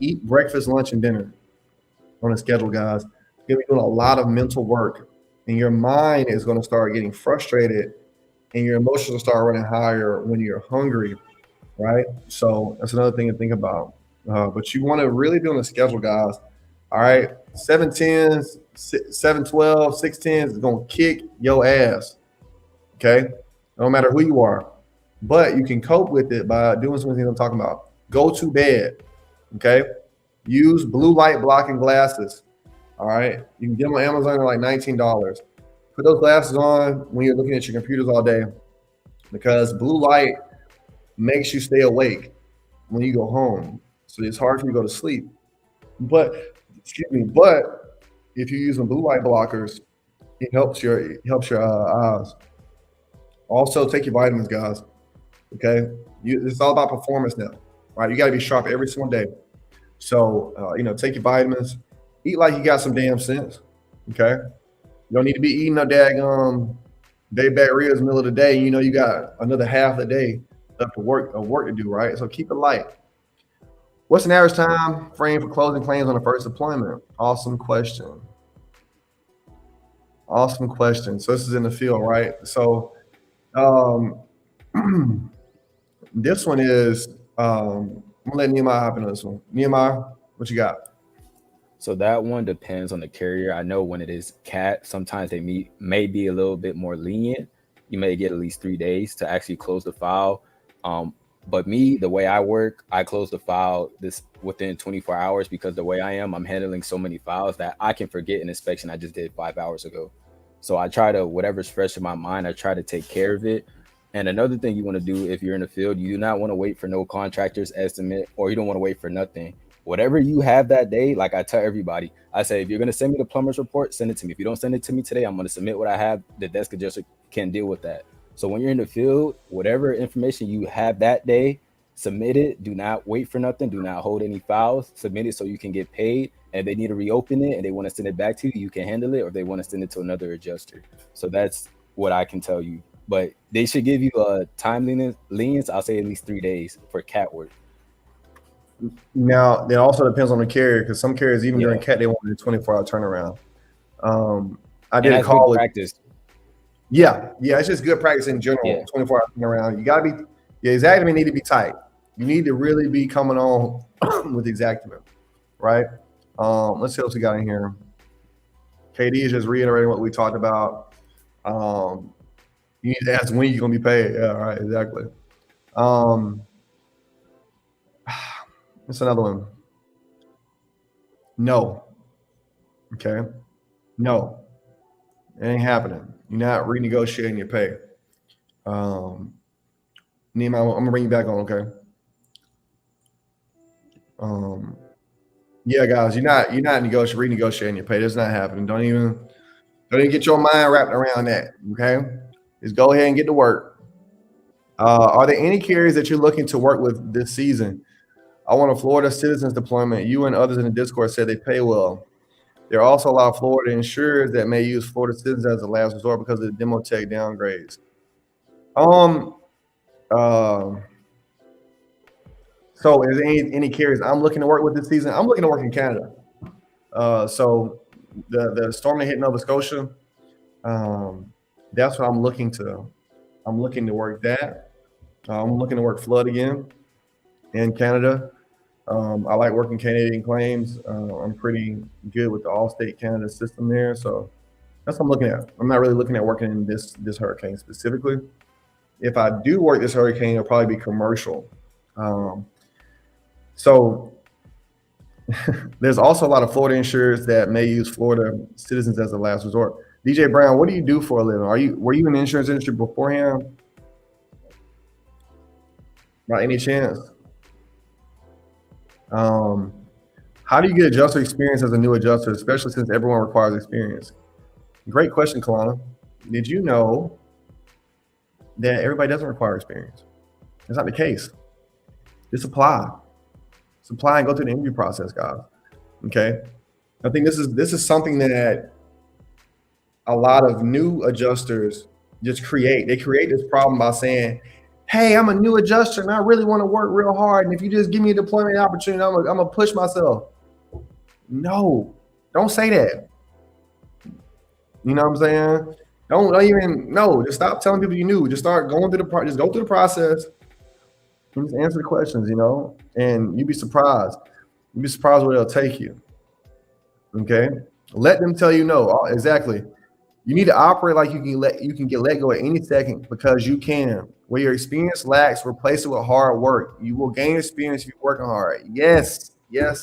Eat breakfast, lunch, and dinner on a schedule, guys. You're gonna be doing a lot of mental work, and your mind is gonna start getting frustrated, and your emotions will start running higher when you're hungry, right? So that's another thing to think about. But you want to really be on a schedule, guys. All right, 7-10s, 7-12, 6-10s is gonna kick your ass. Okay, no matter who you are, but you can cope with it by doing some things I'm talking about. Go to bed. Okay, use blue light blocking glasses. All right, you can get them on Amazon. They're like $19. Put those glasses on when you're looking at your computers all day. because blue light makes you stay awake when you go home. So it's hard for you to go to sleep. But but if you're using blue light blockers, it helps your eyes. Also, take your vitamins, guys. Okay, it's all about performance now, right? You got to be sharp every single day. So take your vitamins. Eat like you got some damn sense. Okay, you don't need to be eating no daggum day back ribs middle of the day. You know you got another half the day left of work to do, right? So keep it light. What's an average time frame for closing claims on the first deployment? Awesome question. Awesome question. So this is in the field, right? So um, this one is I'm gonna let Nehemiah hop into this one. Nehemiah, what you got? So that one depends on the carrier. I know when it is cat, sometimes they may be a little bit more lenient. You may get at least 3 days to actually close the file. But me, the way I work, I close the file this within 24 hours because the way I'm handling so many files that I can forget an inspection I just did 5 hours ago. So I try to, whatever's fresh in my mind, I try to take care of it. And another thing you want to do if you're in the field, you do not want to wait for no contractor's estimate, or you don't want to wait for nothing. Whatever you have that day, like I tell everybody, I say, if you're going to send me the plumber's report, send it to me. If you don't send it to me today, I'm going to submit what I have. The desk adjuster can deal with that. So when you're in the field, whatever information you have that day, submit it. Do not wait for nothing. Do not hold any files. Submit it so you can get paid. And if they need to reopen it and they want to send it back to you, you can handle it, or if they want to send it to another adjuster. So that's what I can tell you. But they should give you a time lenience. I'll say at least 3 days for cat work. Now, it also depends on the carrier because some carriers, even during Yeah. cat, they want a 24-hour turnaround. I And did a that's call good with, practice. yeah, it's just good practice in general. Yeah. 24-hour turnaround. You got to be, yeah, Exactament need to be tight. You need to really be coming on with Exactament, right? Let's see what else we got in here. KD is just reiterating what we talked about. You need to ask when you're going to be paid. Yeah, right, exactly. It's another one. No. Okay. No. It ain't happening. You're not renegotiating your pay. Nehemiah, I'm gonna bring you back on, okay? Yeah, guys, you're not renegotiating your pay. That's not happening. Don't even get your mind wrapped around that. Okay. Just go ahead and get to work. Are there any carriers that you're looking to work with this season? I want a Florida citizens deployment. You and others in the Discord said they pay well. There are also a lot of Florida insurers that may use Florida citizens as a last resort because of the demo tech downgrades. So is there any carriers I'm looking to work with this season? I'm looking to work in Canada. So the storm that hit Nova Scotia, that's what I'm looking to. I'm looking to work that. I'm looking to work flood again in Canada. I like working Canadian claims. I'm pretty good with the Allstate Canada system there. So that's what I'm looking at. I'm not really looking at working in this hurricane specifically. If I do work this hurricane, it'll probably be commercial. So there's also a lot of Florida insurers that may use Florida citizens as a last resort. DJ Brown, what do you do for a living? Were you in the insurance industry beforehand? By any chance? How do you get adjuster experience as a new adjuster, especially since everyone requires experience? Great question, Kalana. Did you know that everybody doesn't require experience? That's not the case. Just apply. And go through the interview process, guys. Okay. I think this is something that a lot of new adjusters just create. They create this problem by saying, hey, I'm a new adjuster and I really want to work real hard. And if you just give me a deployment opportunity, I'm gonna push myself. No, don't say that. You know what I'm saying? Don't even just stop telling people you knew. Just start going through just go through the process and just answer the questions, and you'd be surprised. You'd be surprised where they'll take you. Okay? Let them tell you no. Exactly. You need to operate like you can get let go at any second because you can. Where your experience lacks, replace it with hard work. You will gain experience if you're working hard. Yes,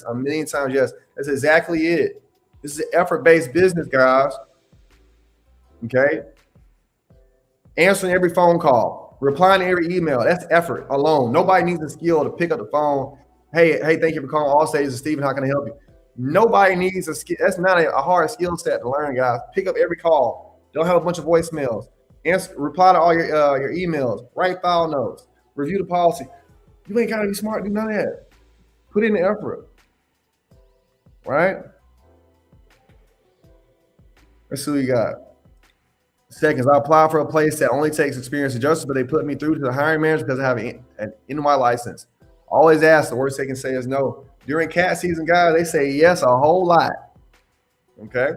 a million times yes. That's exactly it. This is an effort-based business, guys. Okay? Answering every phone call. Replying to every email, that's effort alone. Nobody needs the skill to pick up the phone. Hey, thank you for calling Allstate. This is Steven. How can I help you? Nobody needs a skill. That's not a hard skill set to learn, guys. Pick up every call. Don't have a bunch of voicemails. Reply to all your emails. Write file notes. Review the policy. You ain't gotta be smart. Do none of that. Put in the effort. Right? Let's see what you got. Seconds, I apply for a place that only takes experienced adjusters, but they put me through to the hiring manager because I have an NY license. Always ask. The worst they can say is no. During cat season, guys, they say yes a whole lot. Okay.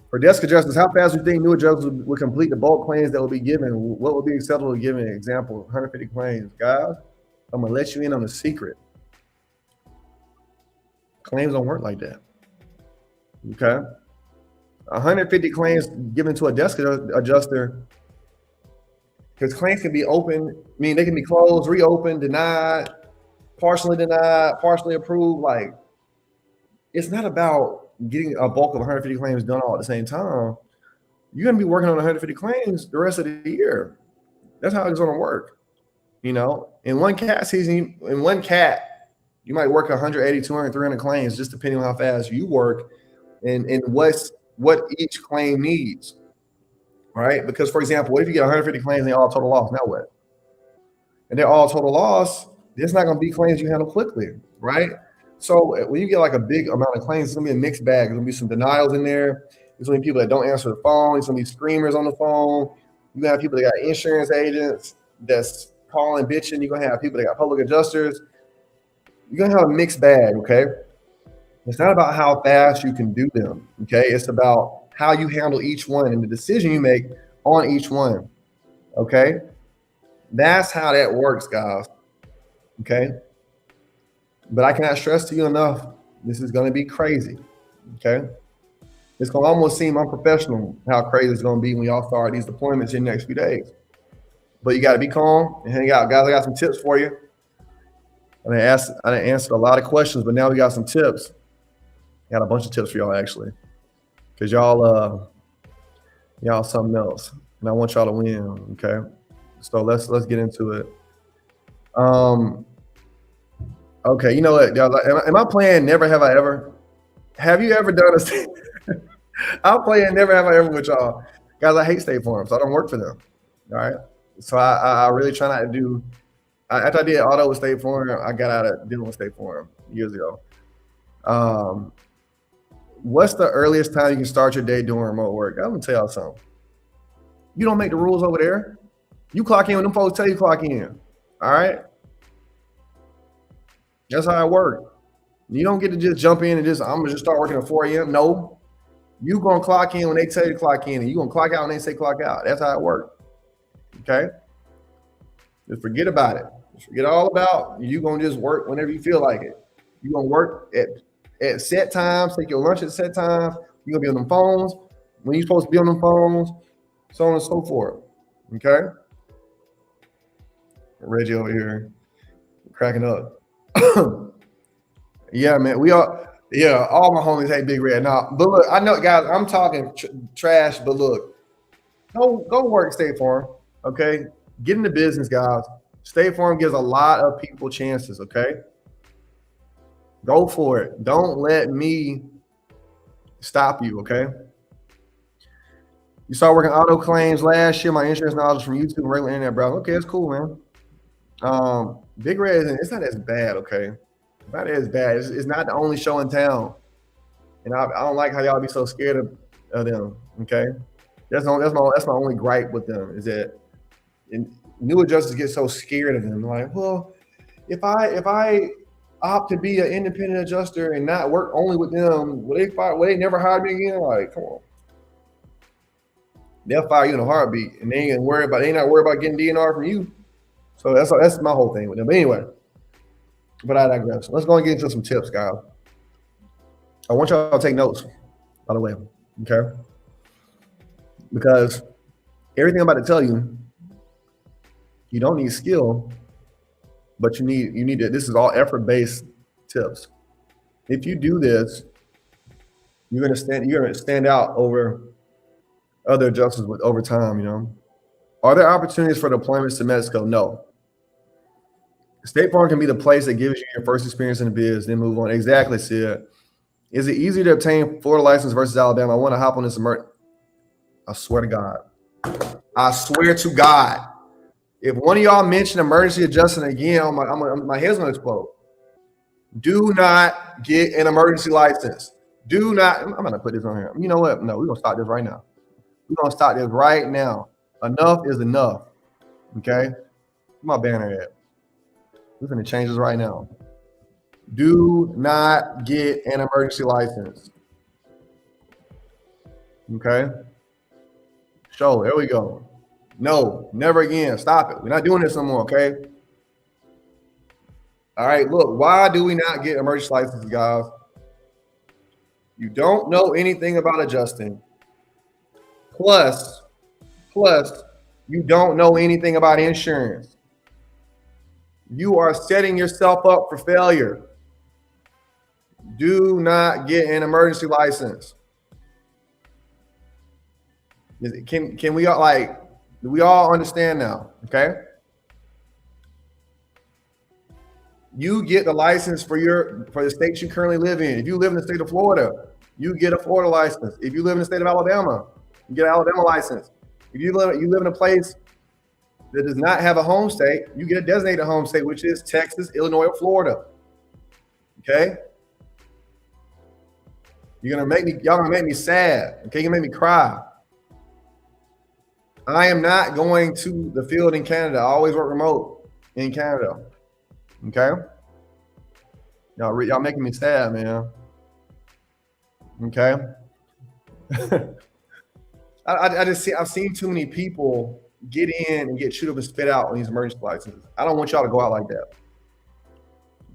For desk adjusters, how fast do you think new adjusters would complete the bulk claims that will be given? What would be acceptable to give an example? 150 claims. Guys, I'm going to let you in on a secret. Claims don't work like that. Okay. 150 claims given to a desk adjuster, because claims can be open. I mean, they can be closed, reopened, denied, partially approved. Like, it's not about getting a bulk of 150 claims done all at the same time. You're going to be working on 150 claims the rest of the year. That's how it's going to work. You know, in one cat season, you might work 180, 200, 300 claims, just depending on how fast you work and what each claim needs, right? Because, for example, what if you get 150 claims and they're all total loss? Now what? And they're all total loss. There's not going to be claims you handle quickly, right? So when you get like a big amount of claims, it's going to be a mixed bag. There's going to be some denials in there. There's going to be people that don't answer the phone. There's going to be screamers on the phone. You're going to have people that got insurance agents that's calling, bitching. You're going to have people that got public adjusters. You're going to have a mixed bag, okay? It's not about how fast you can do them, okay? It's about how you handle each one and the decision you make on each one, okay? That's how that works, guys, okay? But I cannot stress to you enough, this is going to be crazy, okay? It's going to almost seem unprofessional how crazy it's going to be when y'all start these deployments in the next few days. But you got to be calm and hang out. Guys, I got some tips for you. I didn't answer a lot of questions, but now we got some tips. Got a bunch of tips for y'all, actually, because y'all something else, and I want y'all to win. Okay, so let's get into it. Okay, you know what, y'all? Am I playing Never Have I Ever? Have you ever done a? I'm playing Never Have I Ever with y'all, guys. I hate State Farm, so I don't work for them. All right, so I really try not to do. After I did auto with State Farm, I got out of dealing with State Farm years ago. What's the earliest time you can start your day doing remote work? I'm gonna tell y'all something. You don't make the rules over there. You clock in when them folks tell you clock in. All right. That's how it works. You don't get to just jump in and I'm gonna just start working at 4 a.m. No. You gonna clock in when they tell you to clock in, and you gonna clock out when they say clock out. That's how it works. Okay. Just forget about it. Just forget all about you gonna just work whenever you feel like it. You gonna work at set times, take your lunch at set times. You're gonna be on them phones when you're supposed to be on them phones, so on and so forth. Okay. Reggie over here cracking up. Yeah, man. All my homies hate Big Red. Now, but look, I know, guys, I'm talking trash, but look, go work State Farm. Okay. Get into business, guys. State Farm gives a lot of people chances, okay? Go for it. Don't let me stop you, okay? You started working auto claims last year. My insurance knowledge from YouTube and regular internet browser. Okay, that's cool, man. Big Red, it's not as bad, okay? Not as bad. It's not the only show in town. And I don't like how y'all be so scared of them, okay? That's my only gripe with them, is that new adjusters get so scared of them. Like, well, if I opt to be an independent adjuster and not work only with them, will they never hire me again? Like, come on. They'll fire you in a heartbeat, and they not worried about getting DNR from you. So that's my whole thing with them. But anyway, but I digress. Let's go and get into some tips, guys. I want y'all to take notes, by the way, okay? Because everything I'm about to tell you, you don't need skill, but you need to. This is all effort-based tips. If you do this, you're gonna stand out over other adjusters over time. You know, Are there opportunities for deployments to Mexico? No. State Farm can be the place that gives you your first experience in the biz, then move on. Exactly, Sid. Is it easier to obtain Florida license versus Alabama? I want to hop on this. I swear to God. I swear to God. If one of y'all mention emergency adjustment again, my head's going to explode. Do not get an emergency license. Do not. I'm going to put this on here. You know what? No, we're going to stop this right now. We're going to stop this right now. Enough is enough. Okay? Where's my banner at? We're going to change this right now. Do not get an emergency license. Okay? Show. There we go. No, never again. Stop it. We're not doing this no more, okay? All right, look, why do we not get emergency licenses, guys? You don't know anything about adjusting. Plus, you don't know anything about insurance. You are setting yourself up for failure. Do not get an emergency license. Can we all do we all understand now? Okay. You get the license for the states you currently live in. If you live in the state of Florida, you get a Florida license. If you live in the state of Alabama, you get an Alabama license. If you live in a place that does not have a home state, you get a designated home state, which is Texas, Illinois, or Florida. Okay. Y'all gonna make me sad. Okay, you're gonna make me cry. I am not going to the field in Canada. I always work remote in Canada. Okay. Y'all making me sad, man. Okay. I've seen too many people get in and get chewed up and spit out on these emergency licenses. I don't want y'all to go out like that.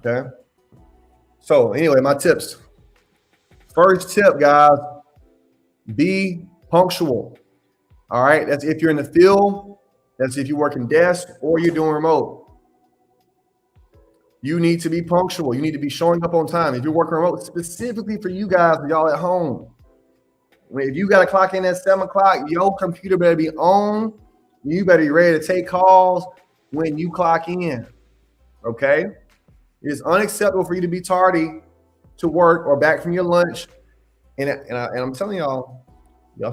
Okay. So anyway, my tips. First tip, guys, be punctual. All right. That's if you're in the field. That's if you're working desk or you're doing remote. You need to be punctual. You need to be showing up on time. If you're working remote, specifically for you guys, y'all at home. If you got to clock in at 7 o'clock, your computer better be on. You better be ready to take calls when you clock in. Okay? It is unacceptable for you to be tardy to work or back from your lunch. And I'm telling y'all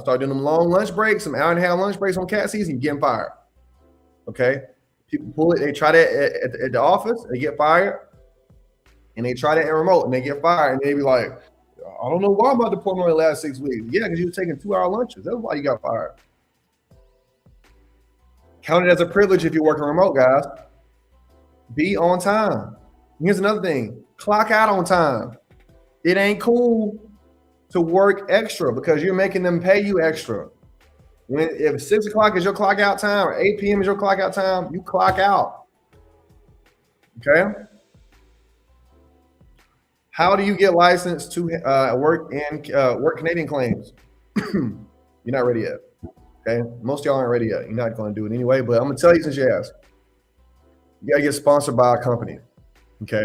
start doing them long lunch breaks, some hour and a half lunch breaks on cat season, you're getting fired. Okay? People pull it, they try that at the office, they get fired. And they try that in remote and they get fired. And they be like, I don't know why my deployment only last 6 weeks. Yeah, because you were taking 2-hour lunches. That's why you got fired. Count it as a privilege if you're working remote, guys. Be on time. Here's another thing. Clock out on time. It ain't cool to work extra because you're making them pay you extra. If 6 o'clock is your clock out time or 8 p.m. is your clock out time, you clock out. Okay? How do you get licensed to work Canadian claims? You're not ready yet. Okay? Most of y'all aren't ready yet. You're not going to do it anyway, but I'm going to tell you since you asked. You got to get sponsored by a company. Okay?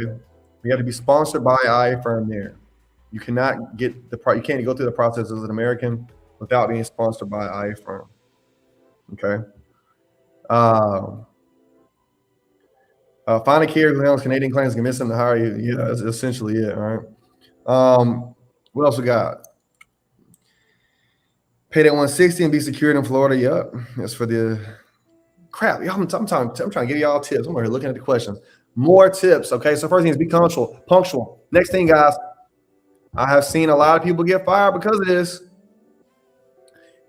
You have to be sponsored by an IA firm there. You cannot get you can't go through the process as an American without being sponsored by an IA firm. Okay. Find a carrier who handles Canadian claims, convince them to hire you. Yeah, that's essentially it. All right. What else we got? Pay that 160 and be secured in Florida. Yep. That's for the crap. Y'all, I'm trying to give y'all tips. I'm over here looking at the questions. More tips. Okay. So first thing is be punctual. Next thing, guys, I have seen a lot of people get fired because of this.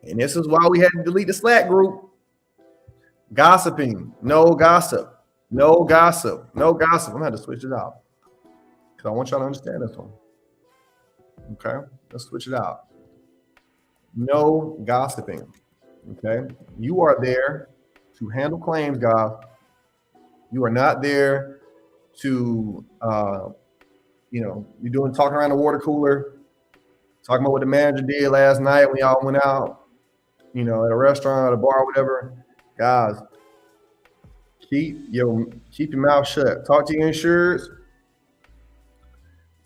And this is why we had to delete the Slack group. Gossiping. No gossip. No gossip. No gossip. I'm going to have to switch it out because I want y'all to understand this one. Okay. Let's switch it out. No gossiping. Okay. You are there to handle claims, guys. You are not there to, you're talking around the water cooler, talking about what the manager did last night when y'all went out, at a restaurant, at a bar, whatever. Guys, keep your mouth shut. Talk to your insurers.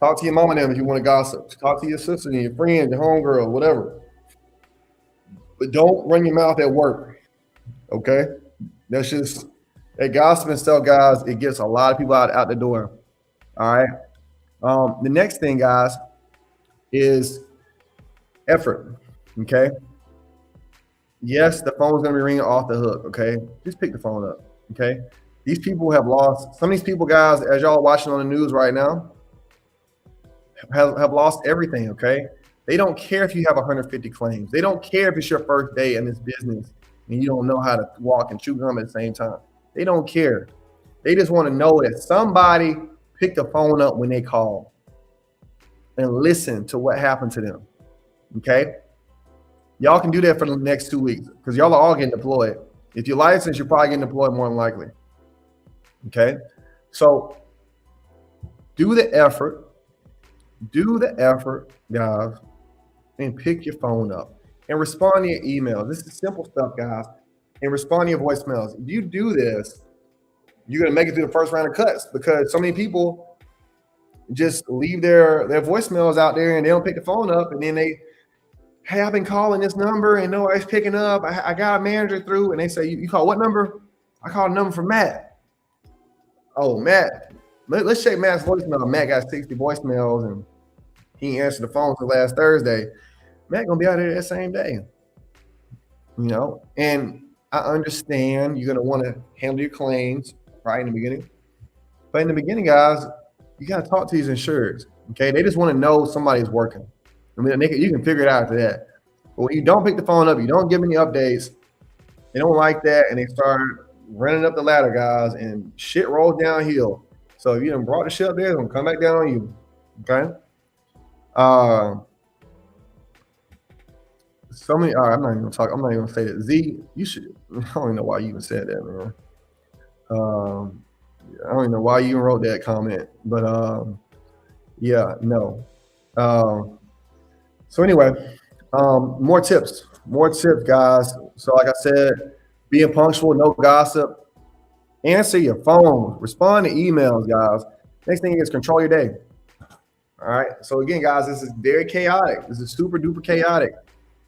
Talk to your mom and them if you want to gossip. Talk to your sister and your friend, your homegirl, whatever. But don't run your mouth at work. Okay, that's just that gossip and stuff, guys. It gets a lot of people out the door. All right. The next thing, guys, is effort. Okay. Yes, the phone's gonna be ringing off the hook. Okay, just pick the phone up. Okay. These people have lost. Some of these people, guys, as y'all watching on the news right now, have lost everything. Okay. They don't care if you have 150 claims. They don't care if it's your first day in this business and you don't know how to walk and chew gum at the same time. They don't care. They just want to know that somebody picked the phone up when they call and listen to what happened to them. Okay. Y'all can do that for the next 2 weeks because y'all are all getting deployed. If you're licensed, you're probably getting deployed more than likely. Okay. So do the effort, guys, and pick your phone up and respond to your emails. This is simple stuff, guys. And respond to your voicemails. If you do this, you're going to make it through the first round of cuts because so many people just leave their voicemails out there and they don't pick the phone up. And then they, hey, I've been calling this number and nobody's picking up. I got a manager through. And they say, you call what number? I called a number for Matt. Oh, Matt. Let's check Matt's voicemail. Matt got 60 voicemails and he answered the phone till last Thursday. Matt gonna be out there that same day. You know, and I understand you're gonna want to handle your claims right in the beginning. But in the beginning, guys, you gotta talk to these insureds. Okay, they just want to know somebody's working. I mean, you can figure it out after that. But when you don't pick the phone up, you don't give any updates. They don't like that, and they start running up the ladder, guys, and shit rolls downhill. So if you done brought the shit up there, it's gonna come back down on you. Okay. So many. All right, I'm not even gonna say that. Z, you should. I don't even know why you even said that, man. I don't even know why you even wrote that comment, but yeah, no. So anyway, more tips, guys. So like I said, being punctual, no gossip, answer your phone, respond to emails, guys. Next thing is control your day. All right. So again, guys, this is very chaotic. This is super duper chaotic,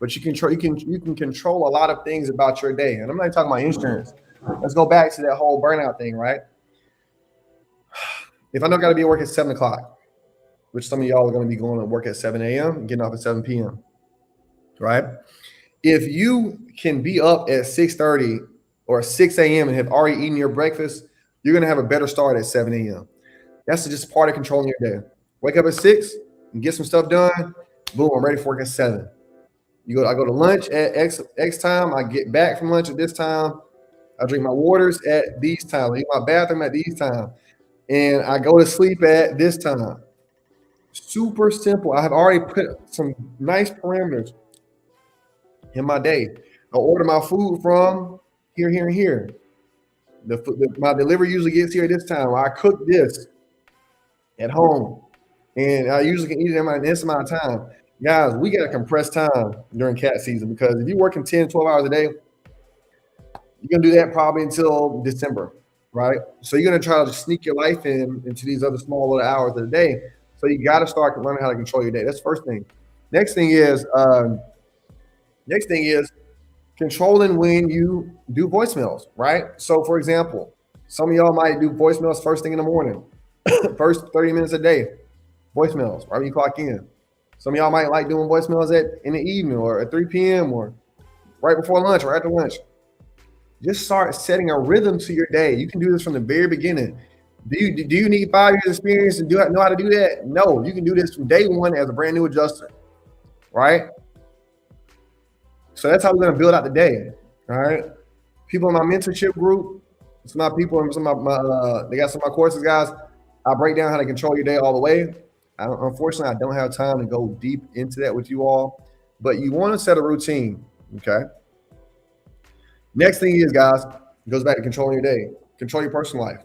but you can control a lot of things about your day. And I'm not talking about insurance. Let's go back to that whole burnout thing, right? If I know I got to be at work at 7 o'clock, which some of y'all are going to be going to work at 7 a.m. and getting off at 7 p.m., right? If you can be up at 6:30 or 6 a.m. and have already eaten your breakfast, you're going to have a better start at 7 a.m. That's just part of controlling your day. Wake up at 6 and get some stuff done. Boom, I'm ready for work at 7. I go to lunch at X time. I get back from lunch at this time. I drink my waters at these times. I use my bathroom at these times. And I go to sleep at this time. Super simple. I have already put some nice parameters in my day. I order my food from here, here, and here. My delivery usually gets here at this time. I cook this at home. And I usually can eat it in this amount of time. Guys, we got to compress time during cat season because if you're working 10, 12 hours a day, you're going to do that probably until December, right? So you're going to try to sneak your life into these other small little hours of the day. So you got to start learning how to control your day. That's the first thing. Next thing is controlling when you do voicemails, right? So for example, some of y'all might do voicemails first thing in the morning, first 30 minutes a day, voicemails, right when you clock in. Some of y'all might like doing voicemails in the evening or at 3 p.m. or right before lunch or after lunch. Just start setting a rhythm to your day. You can do this from the very beginning. Do you need 5 years experience and know how to do that? No, you can do this from day one as a brand new adjuster, right? So that's how we're gonna build out the day. All right. People in my mentorship group, some of my people, they got some of my courses, guys. I break down how to control your day all the way. Unfortunately, I don't have time to go deep into that with you all, but you want to set a routine. Okay. Next thing is, guys, it goes back to controlling your day. Control your personal life.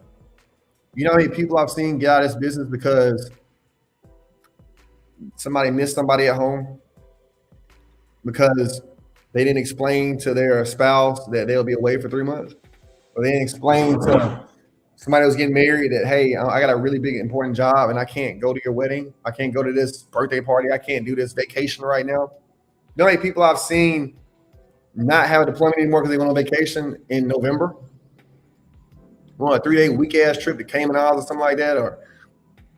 You know how many people I've seen get out of this business because somebody missed somebody at home because they didn't explain to their spouse that they'll be away for 3 months, or they didn't explain to somebody who's getting married that, hey, I got a really big important job and I can't go to your wedding. I can't go to this birthday party. I can't do this vacation right now. You know how many people I've seen not have a deployment anymore because they went on vacation in November, on a 3-day week-ass trip to Cayman Islands or something like that, or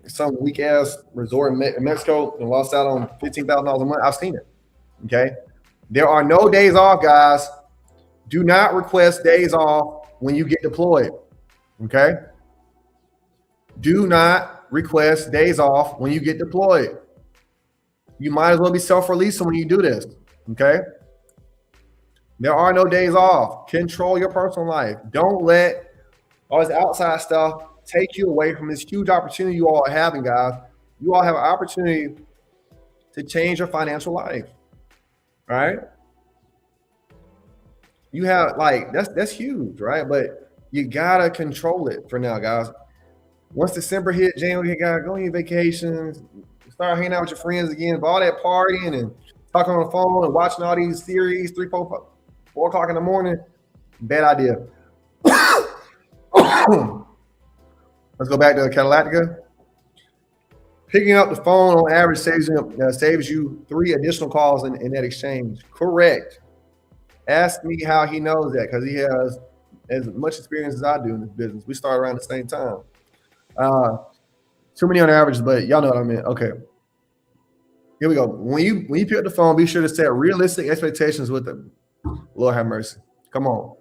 some weak-ass resort in Mexico and lost out on $15,000 a month. I've seen it, okay? There are no days off, guys. Do not request days off when you get deployed, okay? Do not request days off when you get deployed. You might as well be self-releasing when you do this, okay? There are no days off. Control your personal life. Don't let all this outside stuff take you away from this huge opportunity you all are having, guys. You all have an opportunity to change your financial life, all right? You have, like, that's huge, right? But you gotta control it for now, guys. Once December hit, January, you gotta go on your vacations, start hanging out with your friends again, but all that partying and talking on the phone and watching all these series, 3, 4, 4 o'clock in the morning, bad idea. Let's go back to Catalactica. Picking up the phone on average saves you 3 additional calls in that exchange. Correct. Ask me how he knows that, because he has as much experience as I do in this business. We started around the same time. Too many on average, but y'all know what I mean. Okay. Here we go. When you pick up the phone, be sure to set realistic expectations with them. Lord have mercy. Come on.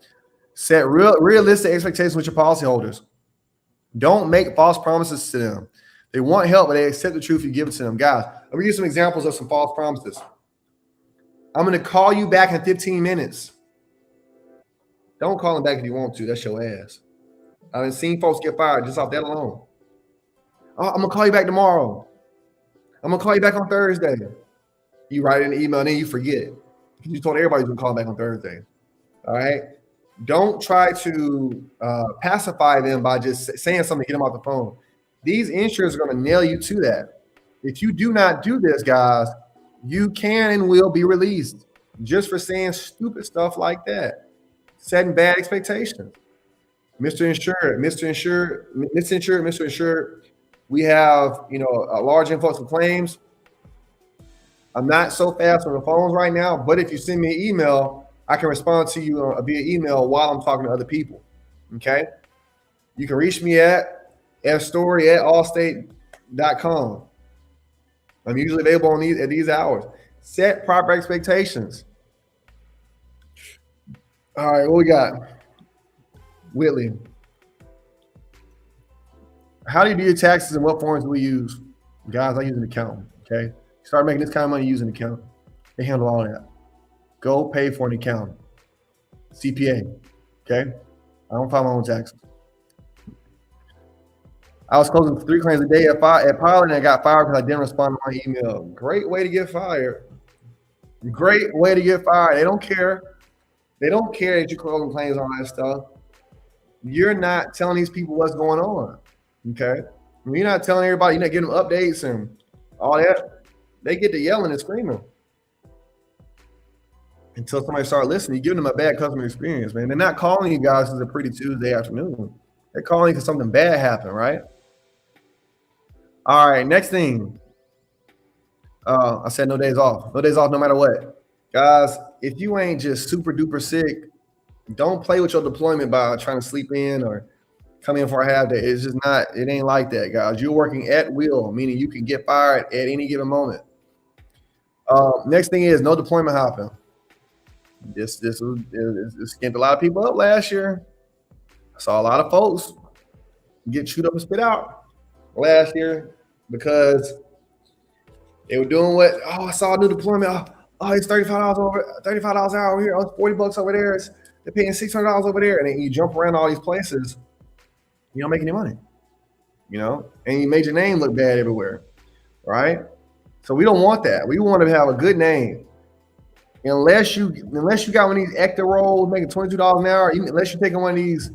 Set realistic expectations with your policyholders. Don't make false promises to them. They want help, but they accept the truth you give it to them. Guys, let me give you some examples of some false promises. I'm going to call you back in 15 minutes. Don't call them back if you want to. That's your ass. I've seen folks get fired just off that alone. Oh, I'm going to call you back tomorrow. I'm going to call you back on Thursday. You write in an email and then you forget. You told everybody you're going to call back on Thursday. All right? Don't try to pacify them by just saying something to get them off the phone. These insurers are going to nail you to that. If you do not do this, guys, you can and will be released just for saying stupid stuff like that. Setting bad expectations. Mr. Insured, Mr. Insured, misinsured, Mr. Insured. We have, a large influx of claims. I'm not so fast on the phones right now, but if you send me an email, I can respond to you via email while I'm talking to other people, okay? You can reach me at fstory@allstate.com. I'm usually available at these hours. Set proper expectations. All right, what we got? Whitley. How do you do your taxes and what forms do we use? Guys, I use an accountant, okay? Start making this kind of money, use an accountant. They handle all that. Go pay for an accountant. CPA, okay? I don't file my own taxes. I was closing 3 claims a day at Pilot, and I got fired because I didn't respond to my email. Great way to get fired. Great way to get fired. They don't care. They don't care that you're closing claims on that stuff. You're not telling these people what's going on, okay? When you're not telling everybody, you're not giving them updates and all that, they get to yelling and screaming. Until somebody start listening, you're giving them a bad customer experience, man. They're not calling you guys because it's a pretty Tuesday afternoon. They're calling because something bad happened, right? All right, next thing. I said no days off. No days off no matter what. Guys, if you ain't just super duper sick, don't play with your deployment by trying to sleep in or come in for a half day. It's just not, it ain't like that, guys. You're working at will, meaning you can get fired at any given moment. Next thing is no deployment hopping. This skinned a lot of people up last year. I saw a lot of folks get chewed up and spit out last year because they were doing what? Oh, I saw a new deployment. Oh, it's $35 an hour over here. Oh, it's $40 over there. They're paying $600 over there, and then you jump around all these places. You don't make any money, and you made your name look bad everywhere, right? So we don't want that. We want to have a good name. Unless you got one of these actor roles making $22 an hour, unless you're taking one of these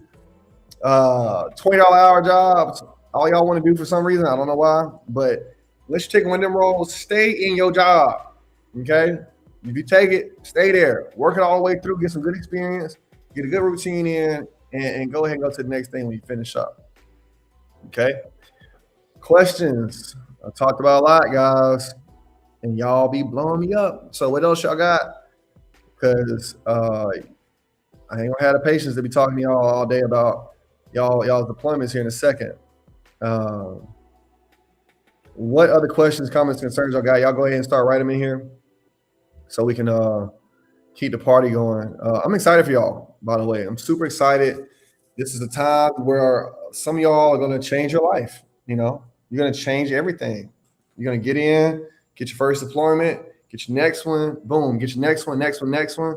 $20 hour jobs, all y'all want to do for some reason, I don't know why, but unless you're taking one of them roles, stay in your job, okay? If you take it, stay there. Work it all the way through, get some good experience, get a good routine in, and go ahead and go to the next thing when you finish up, okay? Questions. I talked about a lot, guys, and y'all be blowing me up. So what else y'all got? because I ain't gonna have the patience to be talking to y'all all day about y'all's deployments here in a second. What other questions, comments, concerns y'all got? Y'all go ahead and start writing them in here so we can keep the party going. I'm excited for y'all, by the way. I'm super excited. This is a time where some of y'all are gonna change your life. You know, you're gonna change everything. You're gonna get in, get your first deployment, get your next one, boom, get your next one, next one, next one.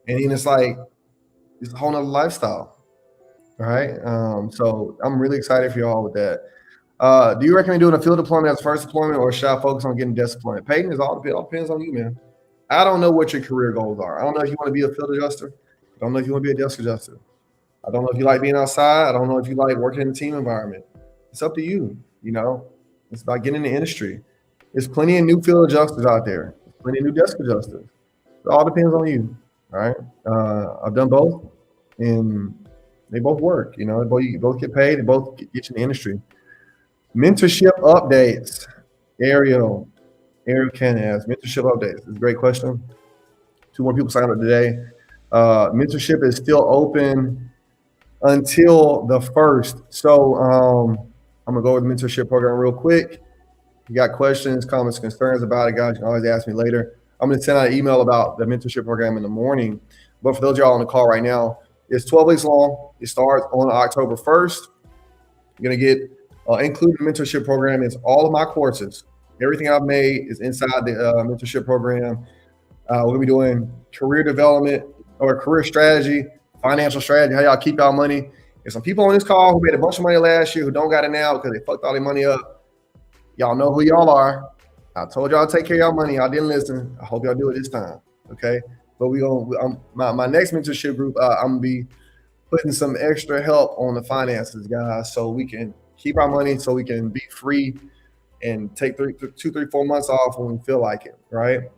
And then it's like it's a whole nother lifestyle. All right. So I'm really excited for y'all with that. Do you recommend doing a field deployment as first deployment, or should I focus on getting desk deployment? Peyton, it all depends on you, man. I don't know what your career goals are. I don't know if you want to be a field adjuster. I don't know if you want to be a desk adjuster. I don't know if you like being outside. I don't know if you like working in a team environment. It's up to you. You know, it's about getting in the industry. There's plenty of new field adjusters out there. There's plenty of new desk adjusters. It all depends on you. All right. I've done both, and they both work. You know, you both get paid. They both get you in the industry. Mentorship updates. Ariel can ask mentorship updates. It's a great question. 2 more people signed up today. Mentorship is still open until the 1st. So I'm gonna go over the mentorship program real quick. If you got questions, comments, concerns about it, guys, you can always ask me later. I'm gonna send out an email about the mentorship program in the morning. But for those of y'all on the call right now, it's 12 weeks long. It starts on October 1st. You're gonna get included in the mentorship program is all of my courses. Everything I've made is inside the mentorship program. We're gonna be doing career development or career strategy, financial strategy, how y'all keep y'all money. There's some people on this call who made a bunch of money last year who don't got it now because they fucked all their money up. Y'all know who y'all are. I told y'all to take care of y'all money. Y'all didn't listen. I hope y'all do it this time. Okay. But my next mentorship group, I'm gonna be putting some extra help on the finances, guys, so we can keep our money, so we can be free and take 2, 3, 4 months off when we feel like it, right?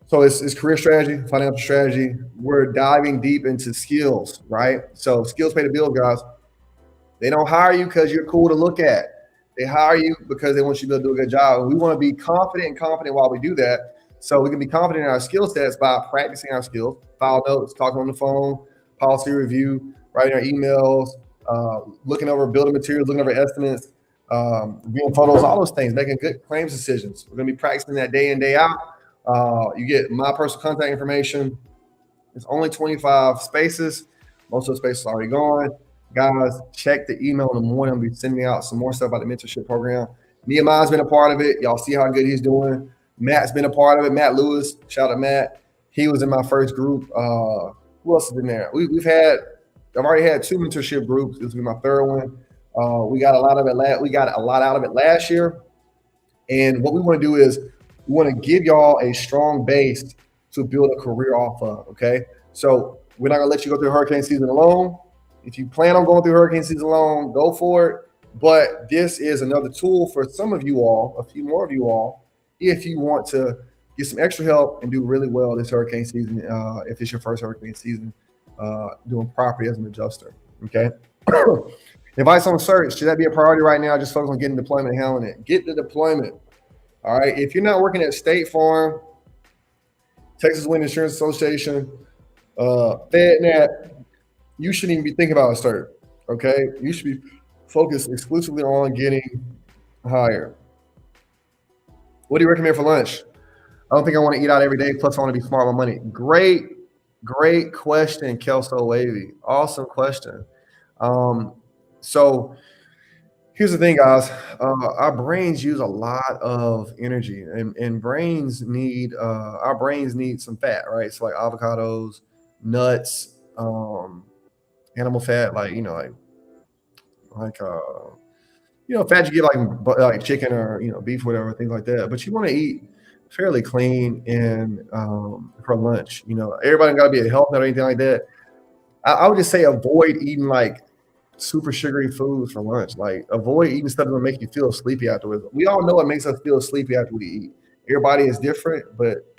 So it's career strategy, financial strategy. We're diving deep into skills, right? So skills pay the bills, guys. They don't hire you because you're cool to look at. They hire you because they want you to do a good job. And we want to be confident while we do that. So we can be confident in our skill sets by practicing our skills, file notes, talking on the phone, policy review, writing our emails, looking over building materials, looking over estimates, viewing photos, all those things, making good claims decisions. We're going to be practicing that day in, day out. You get my personal contact information. It's only 25 spaces. Most of the spaces are already gone. Guys, check the email in the morning. I'll be sending out some more stuff about the mentorship program. Nehemiah's been a part of it. Y'all see how good he's doing. Matt's been a part of it. Matt Lewis, shout out Matt. He was in my first group. Who else is in there? I've already had 2 mentorship groups. This will be my 3rd one. We got a lot out of it last year. And what we want to do is we want to give y'all a strong base to build a career off of. Okay. So we're not gonna let you go through hurricane season alone. If you plan on going through hurricane season alone, go for it. But this is another tool for some of you all, a few more of you all, if you want to get some extra help and do really well this hurricane season, if it's your first hurricane season, doing property as an adjuster. Okay. Advice on search, should that be a priority right now? Just focus on getting deployment and handling it. Get the deployment. All right. If you're not working at State Farm, Texas Wind Insurance Association, FedNat, you shouldn't even be thinking about a cert. Okay. You should be focused exclusively on getting hired. What do you recommend for lunch? I don't think I want to eat out every day. Plus, I want to be smart with my money. Great question, Kelso Wavy. Awesome question. So here's the thing, guys. Our brains use a lot of energy, and our brains need some fat, right? So like avocados, nuts, animal fat, fat you get like chicken or beef, whatever, things like that. But you want to eat fairly clean and for lunch. Everybody got to be a health nut or anything like that. I would just say avoid eating like super sugary foods for lunch. Like avoid eating stuff that will make you feel sleepy afterwards. We all know it makes us feel sleepy after we eat. Everybody is different, but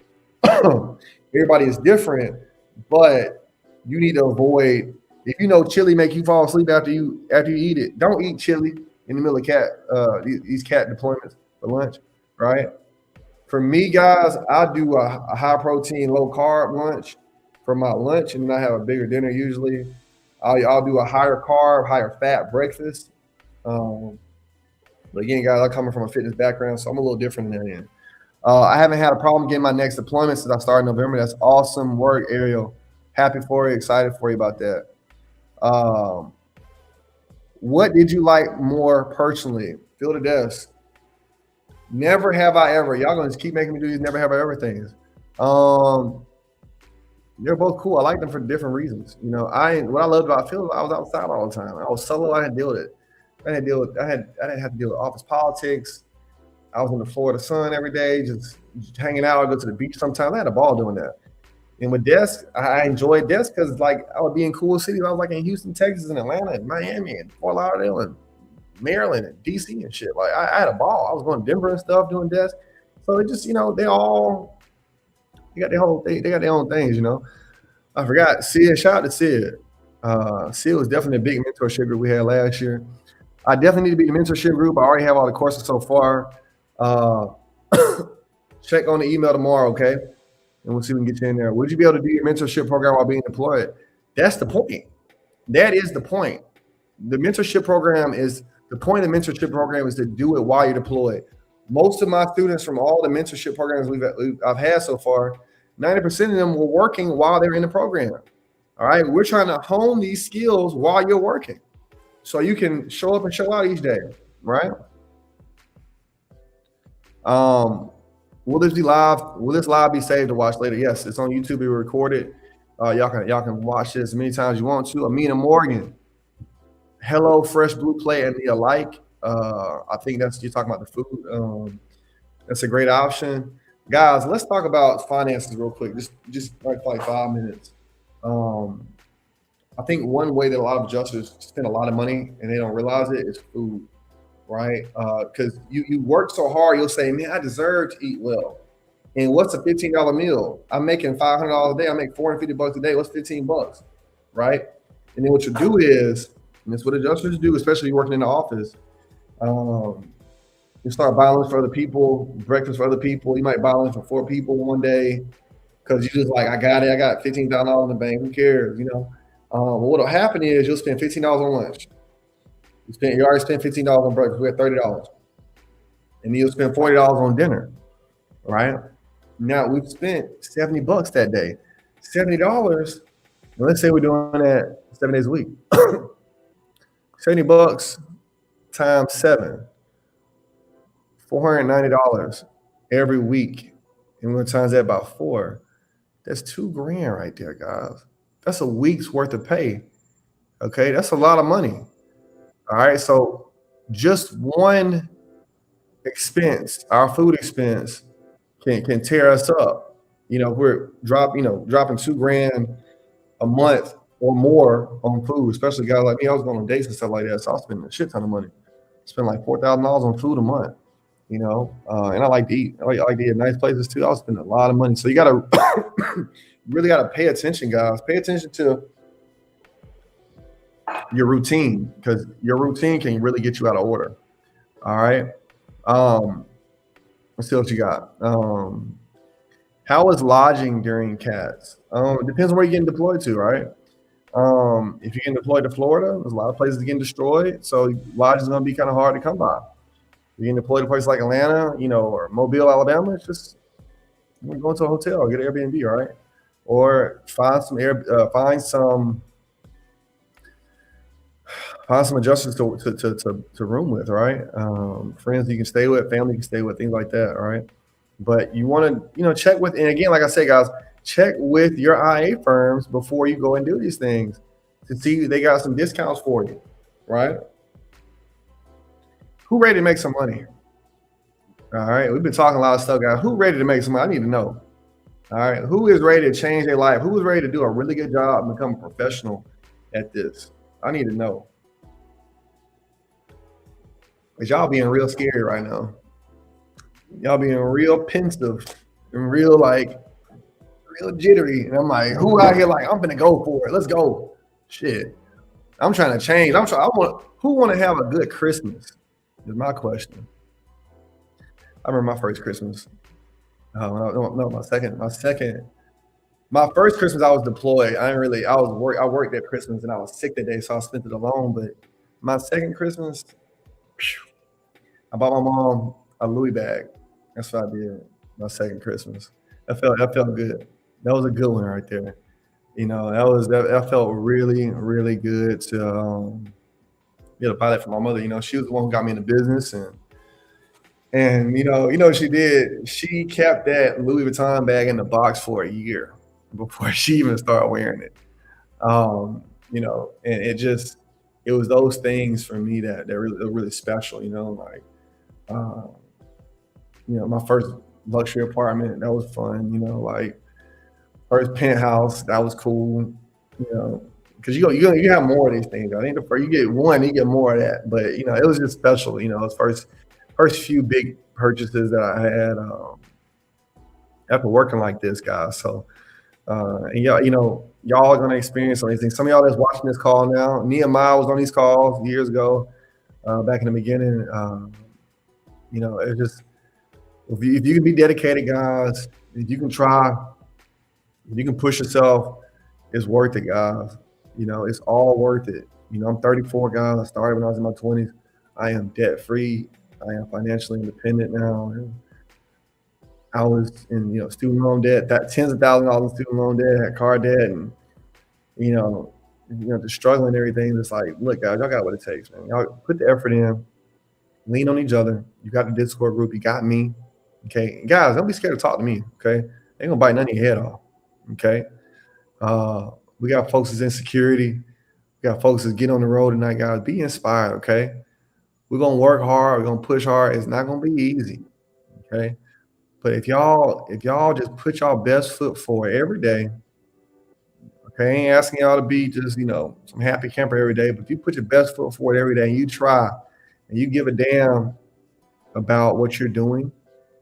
you need to avoid. If you know chili make you fall asleep after you eat it, don't eat chili in the middle of these cat deployments for lunch, right? For me, guys, I do a high protein, low carb lunch for my lunch, and then I have a bigger dinner usually. I'll do a higher carb, higher fat breakfast. Um, but again, guys, I'm coming from a fitness background, so I'm a little different in that end. I haven't had a problem getting my next deployment since I started in November. That's awesome work, Ariel. Happy for you, excited for you about that. What did you like more personally? Fill the desk. Never have I ever. Y'all gonna just keep making me do these never have I ever things. They're both cool. I like them for different reasons. You know, what I loved about Phil, I was outside all the time. I was solo. I had to deal with it. I didn't have to deal with office politics. I was in the Florida sun every day, just hanging out. I go to the beach sometimes. I had a ball doing that. And with desk, I enjoyed desk because like I would be in cool cities. I was like in Houston, Texas, and Atlanta, and Miami, and Fort Lauderdale, and Maryland, and DC, and shit. Like I had a ball. I was going to Denver and stuff doing desk. So it just, you know, they got their whole thing. They got their own things, you know. I forgot Sid. Shout out to Sid. Sid was definitely a big mentorship group we had last year. I definitely need to be the mentorship group. I already have all the courses so far. Check on the email tomorrow, okay? And we'll see if we can get you in there. Would you be able to do your mentorship program while being deployed? That's the point. That is the point. The mentorship program is the point of the mentorship program is to do it while you're deployed. Most of my students from all the mentorship programs I've had so far, 90% of them were working while they're in the program. All right. We're trying to hone these skills while you're working so you can show up and show out each day. Right. Will this be live? Will this live be saved to watch later? Yes, it's on YouTube. We recorded. Y'all can watch this as many times as you want to. Amina Morgan. Hello, Fresh Blue Plate and the alike. I think you're talking about the food. That's a great option. Guys, let's talk about finances real quick. Just like 5 minutes. I think one way that a lot of adjusters spend a lot of money and they don't realize it is food, right? Because you work so hard, you'll say, man, I deserve to eat well. And what's a $15 meal? I'm making $500 a day. I make $450 a day. What's $15, right? And then what you do is, and that's what adjusters do, especially working in the office. You start buying lunch for other people, breakfast for other people. You might buy lunch for 4 people one day because you just like, I got it. I got $15,000 in the bank. Who cares? You know. What'll happen is you'll spend $15 on lunch. You already spent $15 on breakfast. We had $30, and then you'll spend $40 on dinner. Right now, we've spent $70 that day. $70. Let's say we're doing that 7 days a week. $70 times 7. $490 every week. And we're times that by 4. That's $2,000 right there, guys. That's a week's worth of pay. Okay, that's a lot of money. All right, so just one expense, our food expense, can tear us up. You know, we're dropping $2,000 a month or more on food, especially guys like me. I was going on dates and stuff like that, so I was spending a shit ton of money. Spend like $4,000 on food a month. You know, and I like to eat. I like to eat at nice places too. I was spending a lot of money. So you gotta really gotta pay attention, guys. Pay attention to your routine because your routine can really get you out of order. All right. Let's see what you got. How is lodging during CATs? It depends on where you're getting deployed to, right? If you're getting deployed to Florida, there's a lot of places getting destroyed. So lodging is gonna be kind of hard to come by. You're getting deployed to a place like Atlanta, you know, or Mobile, Alabama. It's just go into a hotel or get an Airbnb, right? Or find some adjusters to room with, right? Friends you can stay with, family you can stay with, things like that, all right? But you want to, check with, and again, like I said, guys, check with your IA firms before you go and do these things to see if they got some discounts for you, right? Who ready to make some money? All right, we've been talking a lot of stuff, guys. Who ready to make some money? I need to know. All right, who is ready to change their life? Who is ready to do a really good job and become a professional at this? I need to know. Because y'all being real scary right now. Y'all being real pensive and real jittery. And I'm like, who out here like, I'm gonna go for it. Let's go. Shit. I'm trying to change. Who want to have a good Christmas? Is my question. I remember my first Christmas. No, my first Christmas I was deployed. I worked that Christmas and I was sick that day, so I spent it alone. But my second Christmas, I bought my mom a Louis bag. That's what I did. My second Christmas. That felt good. That was a good one right there. That felt really, really good to be able to buy that for my mother. She was the one who got me into business, and what she did. She kept that Louis Vuitton bag in the box for a year before she even started wearing it. And it was those things for me that really, really special. Like uh, my first luxury apartment, that was fun. Like first penthouse, that was cool. Because you have more of these things. I think the first you get one, you get more of that. But it was just special. Those first few big purchases that I had after working like this, guys. So and y'all are gonna experience some of these things. Some of y'all that's watching this call now, Nehemiah was on these calls years ago, back in the beginning. It's just if you can be dedicated, guys, if you can try, if you can push yourself, it's worth it, guys. It's all worth it. I'm 34, guys. I started when I was in my 20s. I am debt free. I am financially independent now. I was in student loan debt, that tens of thousands of dollars in student loan debt, had car debt, and the struggling and everything. It's like, look, guys, y'all got what it takes, man. Y'all put the effort in, lean on each other. You got the Discord group, you got me. Okay, and guys, don't be scared to talk to me. Okay, ain't gonna bite none of your head off. Okay, we got folks that's in security. We got folks that get on the road tonight, guys. Be inspired. Okay, we're gonna work hard. We're gonna push hard. It's not gonna be easy. Okay. But if y'all just put y'all best foot forward every day, okay, I ain't asking y'all to be just some happy camper every day, but if you put your best foot forward every day and you try and you give a damn about what you're doing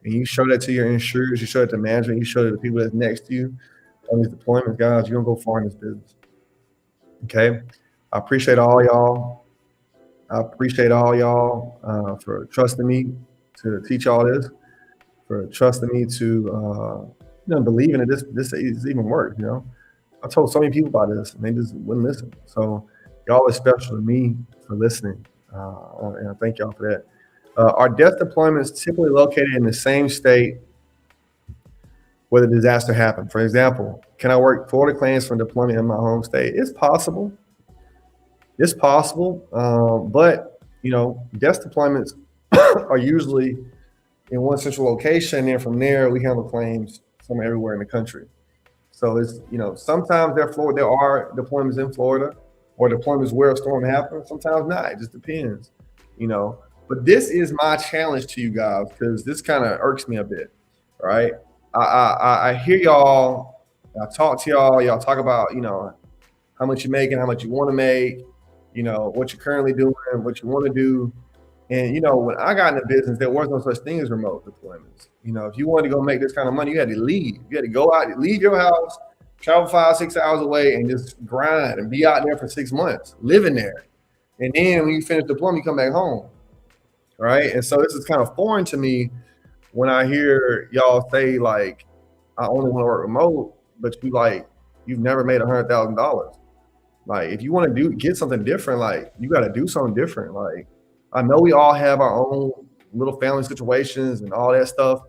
and you show that to your insurers, you show it to management, you show it to the people that's next to you on these deployments, guys, you're gonna go far in this business. Okay, I appreciate all y'all. For trusting me to teach all this, for trusting me to believing that this even works. I told so many people about this and they just wouldn't listen. So y'all are special to me for listening, and I thank y'all for that. Our death deployments typically located in the same state where the disaster happened. For example, can I work Florida claims from deployment in my home state? It's possible. But death deployments are usually in one central location, and from there we handle claims from everywhere in the country. So it's sometimes there are deployments in Florida or deployments where a storm happens. Sometimes not. It just depends. But this is my challenge to you guys because this kind of irks me a bit. Right? I hear y'all. I talk to y'all. Y'all talk about how much you're making, how much you want to make. What you're currently doing, what you want to do. And when I got into business, there was no such thing as remote deployments. If you wanted to go make this kind of money, you had to leave. You had to go out, leave your house, travel 5-6 hours away, and just grind and be out there for 6 months, living there. And then when you finish deployment, you come back home, right? And so this is kind of foreign to me when I hear y'all say like, I only want to work remote, but you've never made $100,000. Like, if you want to get something different, like you got to do something different. Like, I know we all have our own little family situations and all that stuff.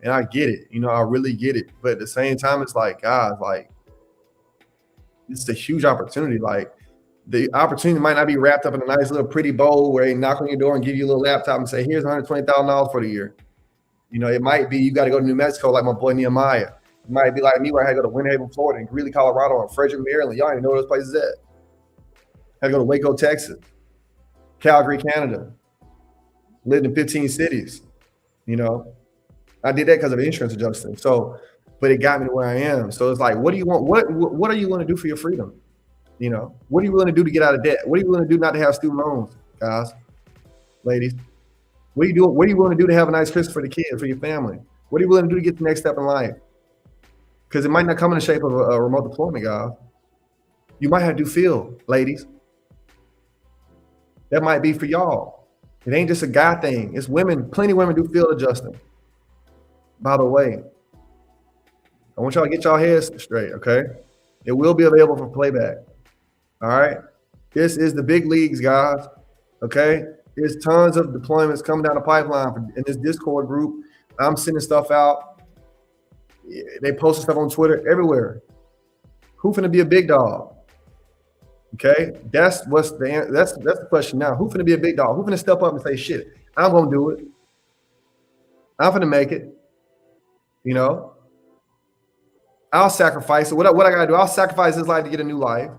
And I get it, I really get it. But at the same time, it's like, guys, like, it's a huge opportunity. Like, the opportunity might not be wrapped up in a nice little pretty bow where they knock on your door and give you a little laptop and say, here's $120,000 for the year. It might be you got to go to New Mexico like my boy Nehemiah. It might be like me where I had to go to Winter Haven, Florida, and Greeley, Colorado, and Frederick, Maryland. Y'all don't even know where those places at. I had to go to Waco, Texas. Calgary, Canada, lived in 15 cities. I did that because of insurance adjustment. So, but it got me to where I am. So it's like, what do you want? What are you willing to do for your freedom? What are you willing to do to get out of debt? What are you willing to do not to have student loans, guys, ladies? What are you willing to do to have a nice Christmas for the kids, for your family? What are you willing to do to get the next step in life? Because it might not come in the shape of a remote deployment, guys. You might have to do field, ladies. That might be for y'all. It ain't just a guy thing. It's women. Plenty of women do field adjusting. By the way, I want y'all to get y'all heads straight, okay? It will be available for playback. All right. This is the big leagues, guys. Okay. There's tons of deployments coming down the pipeline in this Discord group. I'm sending stuff out. They posting stuff on Twitter everywhere. Who finna be a big dog? Okay. That's the question now. Who finna be a big dog? Who finna step up and say, shit, I'm gonna do it. I'm finna make it. You know, I'll sacrifice it. What I gotta do? I'll sacrifice this life to get a new life.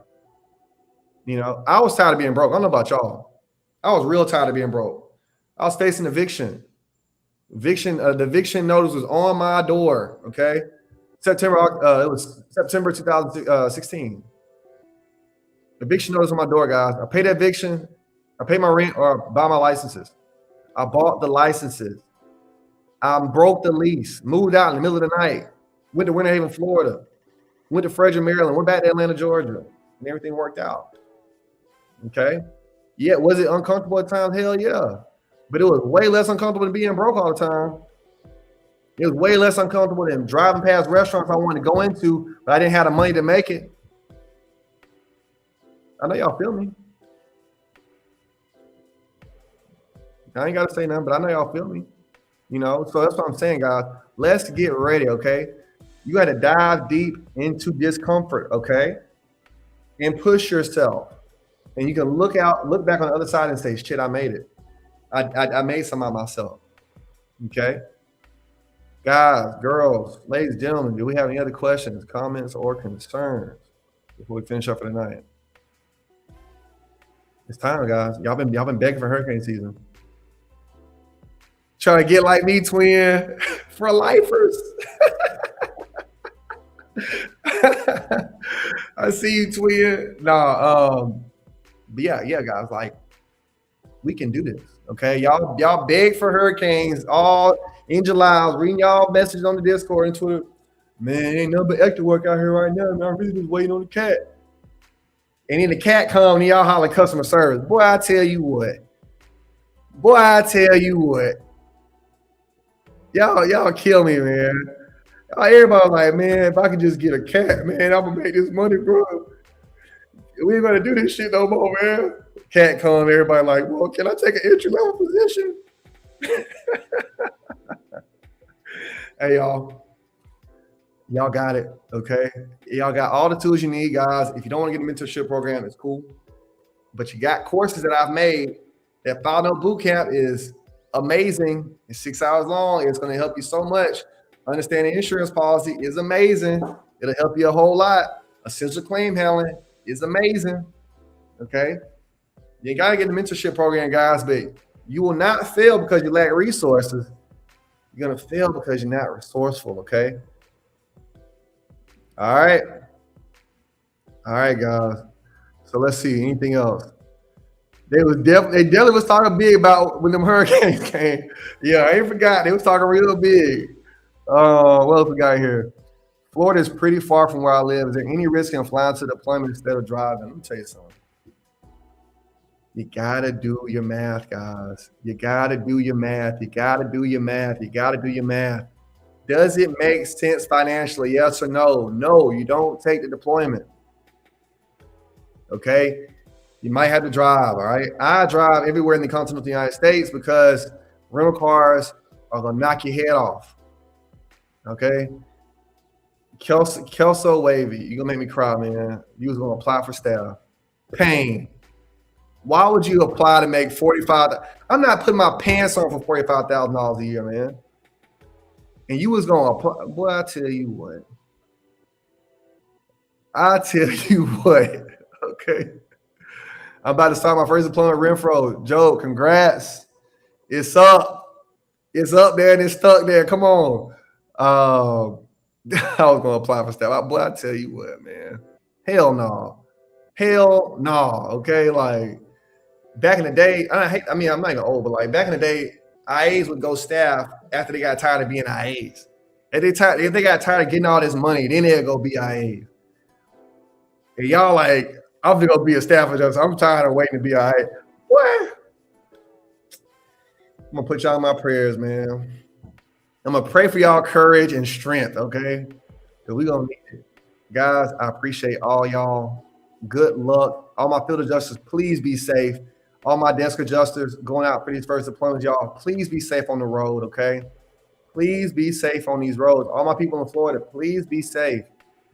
You know, I was tired of being broke. I don't know about y'all. I was real tired of being broke. I was facing eviction. The eviction notice was on my door. Okay, it was September 2016. Eviction notice on my door, guys. I paid the eviction. I paid my rent or buy my licenses. I bought the licenses. I broke the lease. Moved out in the middle of the night. Went to Winter Haven, Florida. Went to Frederick, Maryland. Went back to Atlanta, Georgia, and everything worked out. Okay. Yeah. Was it uncomfortable at times? Hell yeah. But it was way less uncomfortable than being broke all the time. It was way less uncomfortable than driving past restaurants I wanted to go into, but I didn't have the money to make it. I know y'all feel me. I ain't got to say nothing, but I know y'all feel me. You know, so that's what I'm saying, guys. Let's get ready, okay? You got to dive deep into discomfort, okay? And push yourself. And you can look back on the other side and say, shit, I made it. I made some of myself. Okay. Guys, girls, ladies and gentlemen, do we have any other questions, comments, or concerns before we finish up for the night? It's time, guys. Y'all been begging for hurricane season. Trying to get like me, twin, for lifers. I see you, twin. No, but yeah, guys, like we can do this. Okay, y'all beg for hurricanes all in July. I was reading y'all messages on the Discord and Twitter. Man, ain't nothing but extra work out here right now. Man, I'm really just waiting on the cat. And then the cat come and y'all holler customer service. Boy, I tell you what. Y'all kill me, man. Everybody's like, man, if I could just get a cat, man, I'm gonna make this money, bro. We ain't gonna do this shit no more, man. Cat come, everybody like, well, can I take an entry level position? Hey, y'all got it, okay? Y'all got all the tools you need, guys. If you don't want to get a mentorship program, it's cool. But you got courses that I've made. That File Note Bootcamp is amazing. It's 6 hours long. It's going to help you so much. Understanding insurance policy is amazing. It'll help you a whole lot. Essential claim handling is amazing. Okay? You got to get the mentorship program, guys, but you will not fail because you lack resources. You're going to fail because you're not resourceful, okay? All right, guys. So let's see. Anything else? They definitely was talking big about when them hurricanes came. Yeah, I ain't forgot. They was talking real big. What else we got here? Florida is pretty far from where I live. Is there any risk in flying to the deployment instead of driving? Let me tell you something. You gotta do your math, guys. You gotta do your math. Does it make sense financially? Yes or no? No, you don't take the deployment. Okay? You might have to drive, all right? I drive everywhere in the continental United States because rental cars are going to knock your head off. Okay? Kelso Wavy, you're going to make me cry, man. You was going to apply for staff. Pain. Why would you apply to make $45,000? I'm not putting my pants on for $45,000 a year, man. And you was going to apply. Boy, I tell you what. Okay. I'm about to start my first deployment, Renfro. Joe, congrats. It's up. It's up there and it's stuck there. Come on. I was going to apply for staff. Boy, I tell you what, man. Hell no. Okay. Like back in the day, I'm not even old, but like back in the day, IAs would go staff after they got tired of being IAs. If they got tired of getting all this money, then they'll go be IAs. And y'all like, I'm gonna go be a staff adjuster. I'm tired of waiting to be all right. What? I'm gonna put y'all in my prayers, man. I'm gonna pray for y'all courage and strength, okay? because we're going to need it. Guys, I appreciate all y'all. Good luck. All my field adjusters, please be safe. All my desk adjusters going out for these first deployments, y'all, please be safe on the road, okay? Please be safe on these roads. All my people in Florida, please be safe.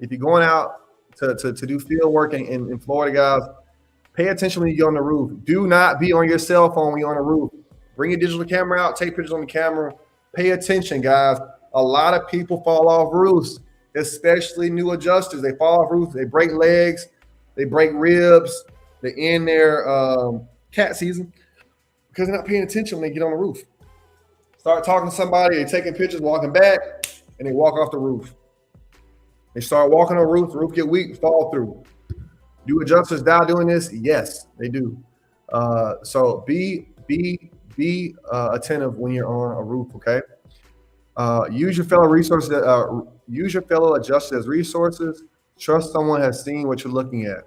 If you're going out to do field work in Florida, guys, pay attention when you get on the roof. Do not be on your cell phone when you're on the roof. Bring your digital camera out, take pictures on the camera. Pay attention, guys. A lot of people fall off roofs, especially new adjusters. They fall off roofs, they break legs, they break ribs, they end their cat season because they're not paying attention when they get on the roof. Start talking to somebody, they're taking pictures, walking back, and they walk off the roof. They start walking on the roof get weak, fall through. Do adjusters die doing this? Yes, they do. So be attentive when you're on a roof, okay? Use your fellow resources. Use your fellow adjusters as resources. Trust someone has seen what you're looking at.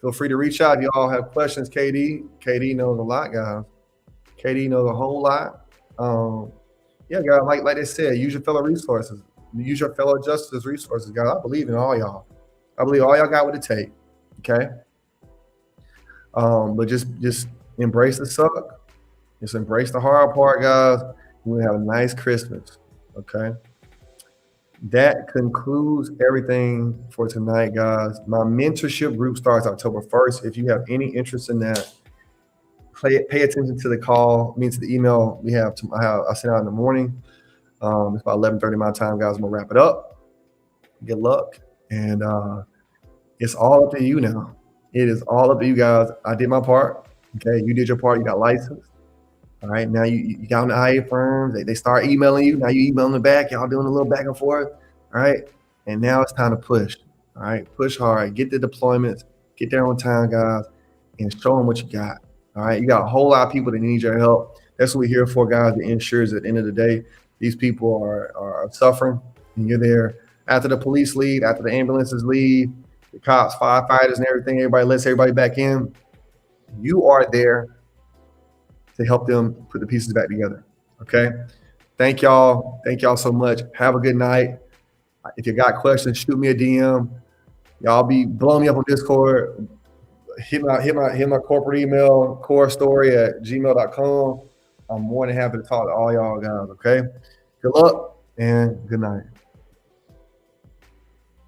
Feel free to reach out if y'all have questions. KD knows a lot, guys. KD knows a whole lot. Yeah, guys, like they said, use your fellow resources. Use your fellow adjusters as resources, guys. I believe in all y'all. I believe all y'all got what it takes. Okay. But just embrace the suck. Just embrace the hard part, guys. We'll have a nice Christmas. Okay. That concludes everything for tonight, guys. My mentorship group starts October 1st. If you have any interest in that, pay attention to the call, to the email we have. I sent out in the morning. It's about 11:30 my time, guys. I'm gonna wrap it up. Good luck, and it's all up to you now. It is all up to you, guys. I did my part. Okay, you did your part. You got licensed. All right, now you got on the IA firms. They start emailing you. Now you emailing them back. Y'all doing a little back and forth. All right, and now it's time to push. All right, push hard. Get the deployments. Get there on time, guys, and show them what you got. All right, you got a whole lot of people that need your help. That's what we're here for, guys. The insurers. At the end of the day, these people are suffering, and you're there after the police leave, after the ambulances leave, the cops, firefighters, and everything. Everybody lets everybody back in. You are there to help them put the pieces back together. Okay. Thank y'all. Thank y'all so much. Have a good night. If you got questions, shoot me a DM. Y'all be blowing me up on Discord. Hit my corporate email, corestory@gmail.com. I'm more than happy to talk to all y'all guys. Okay. Good luck and good night.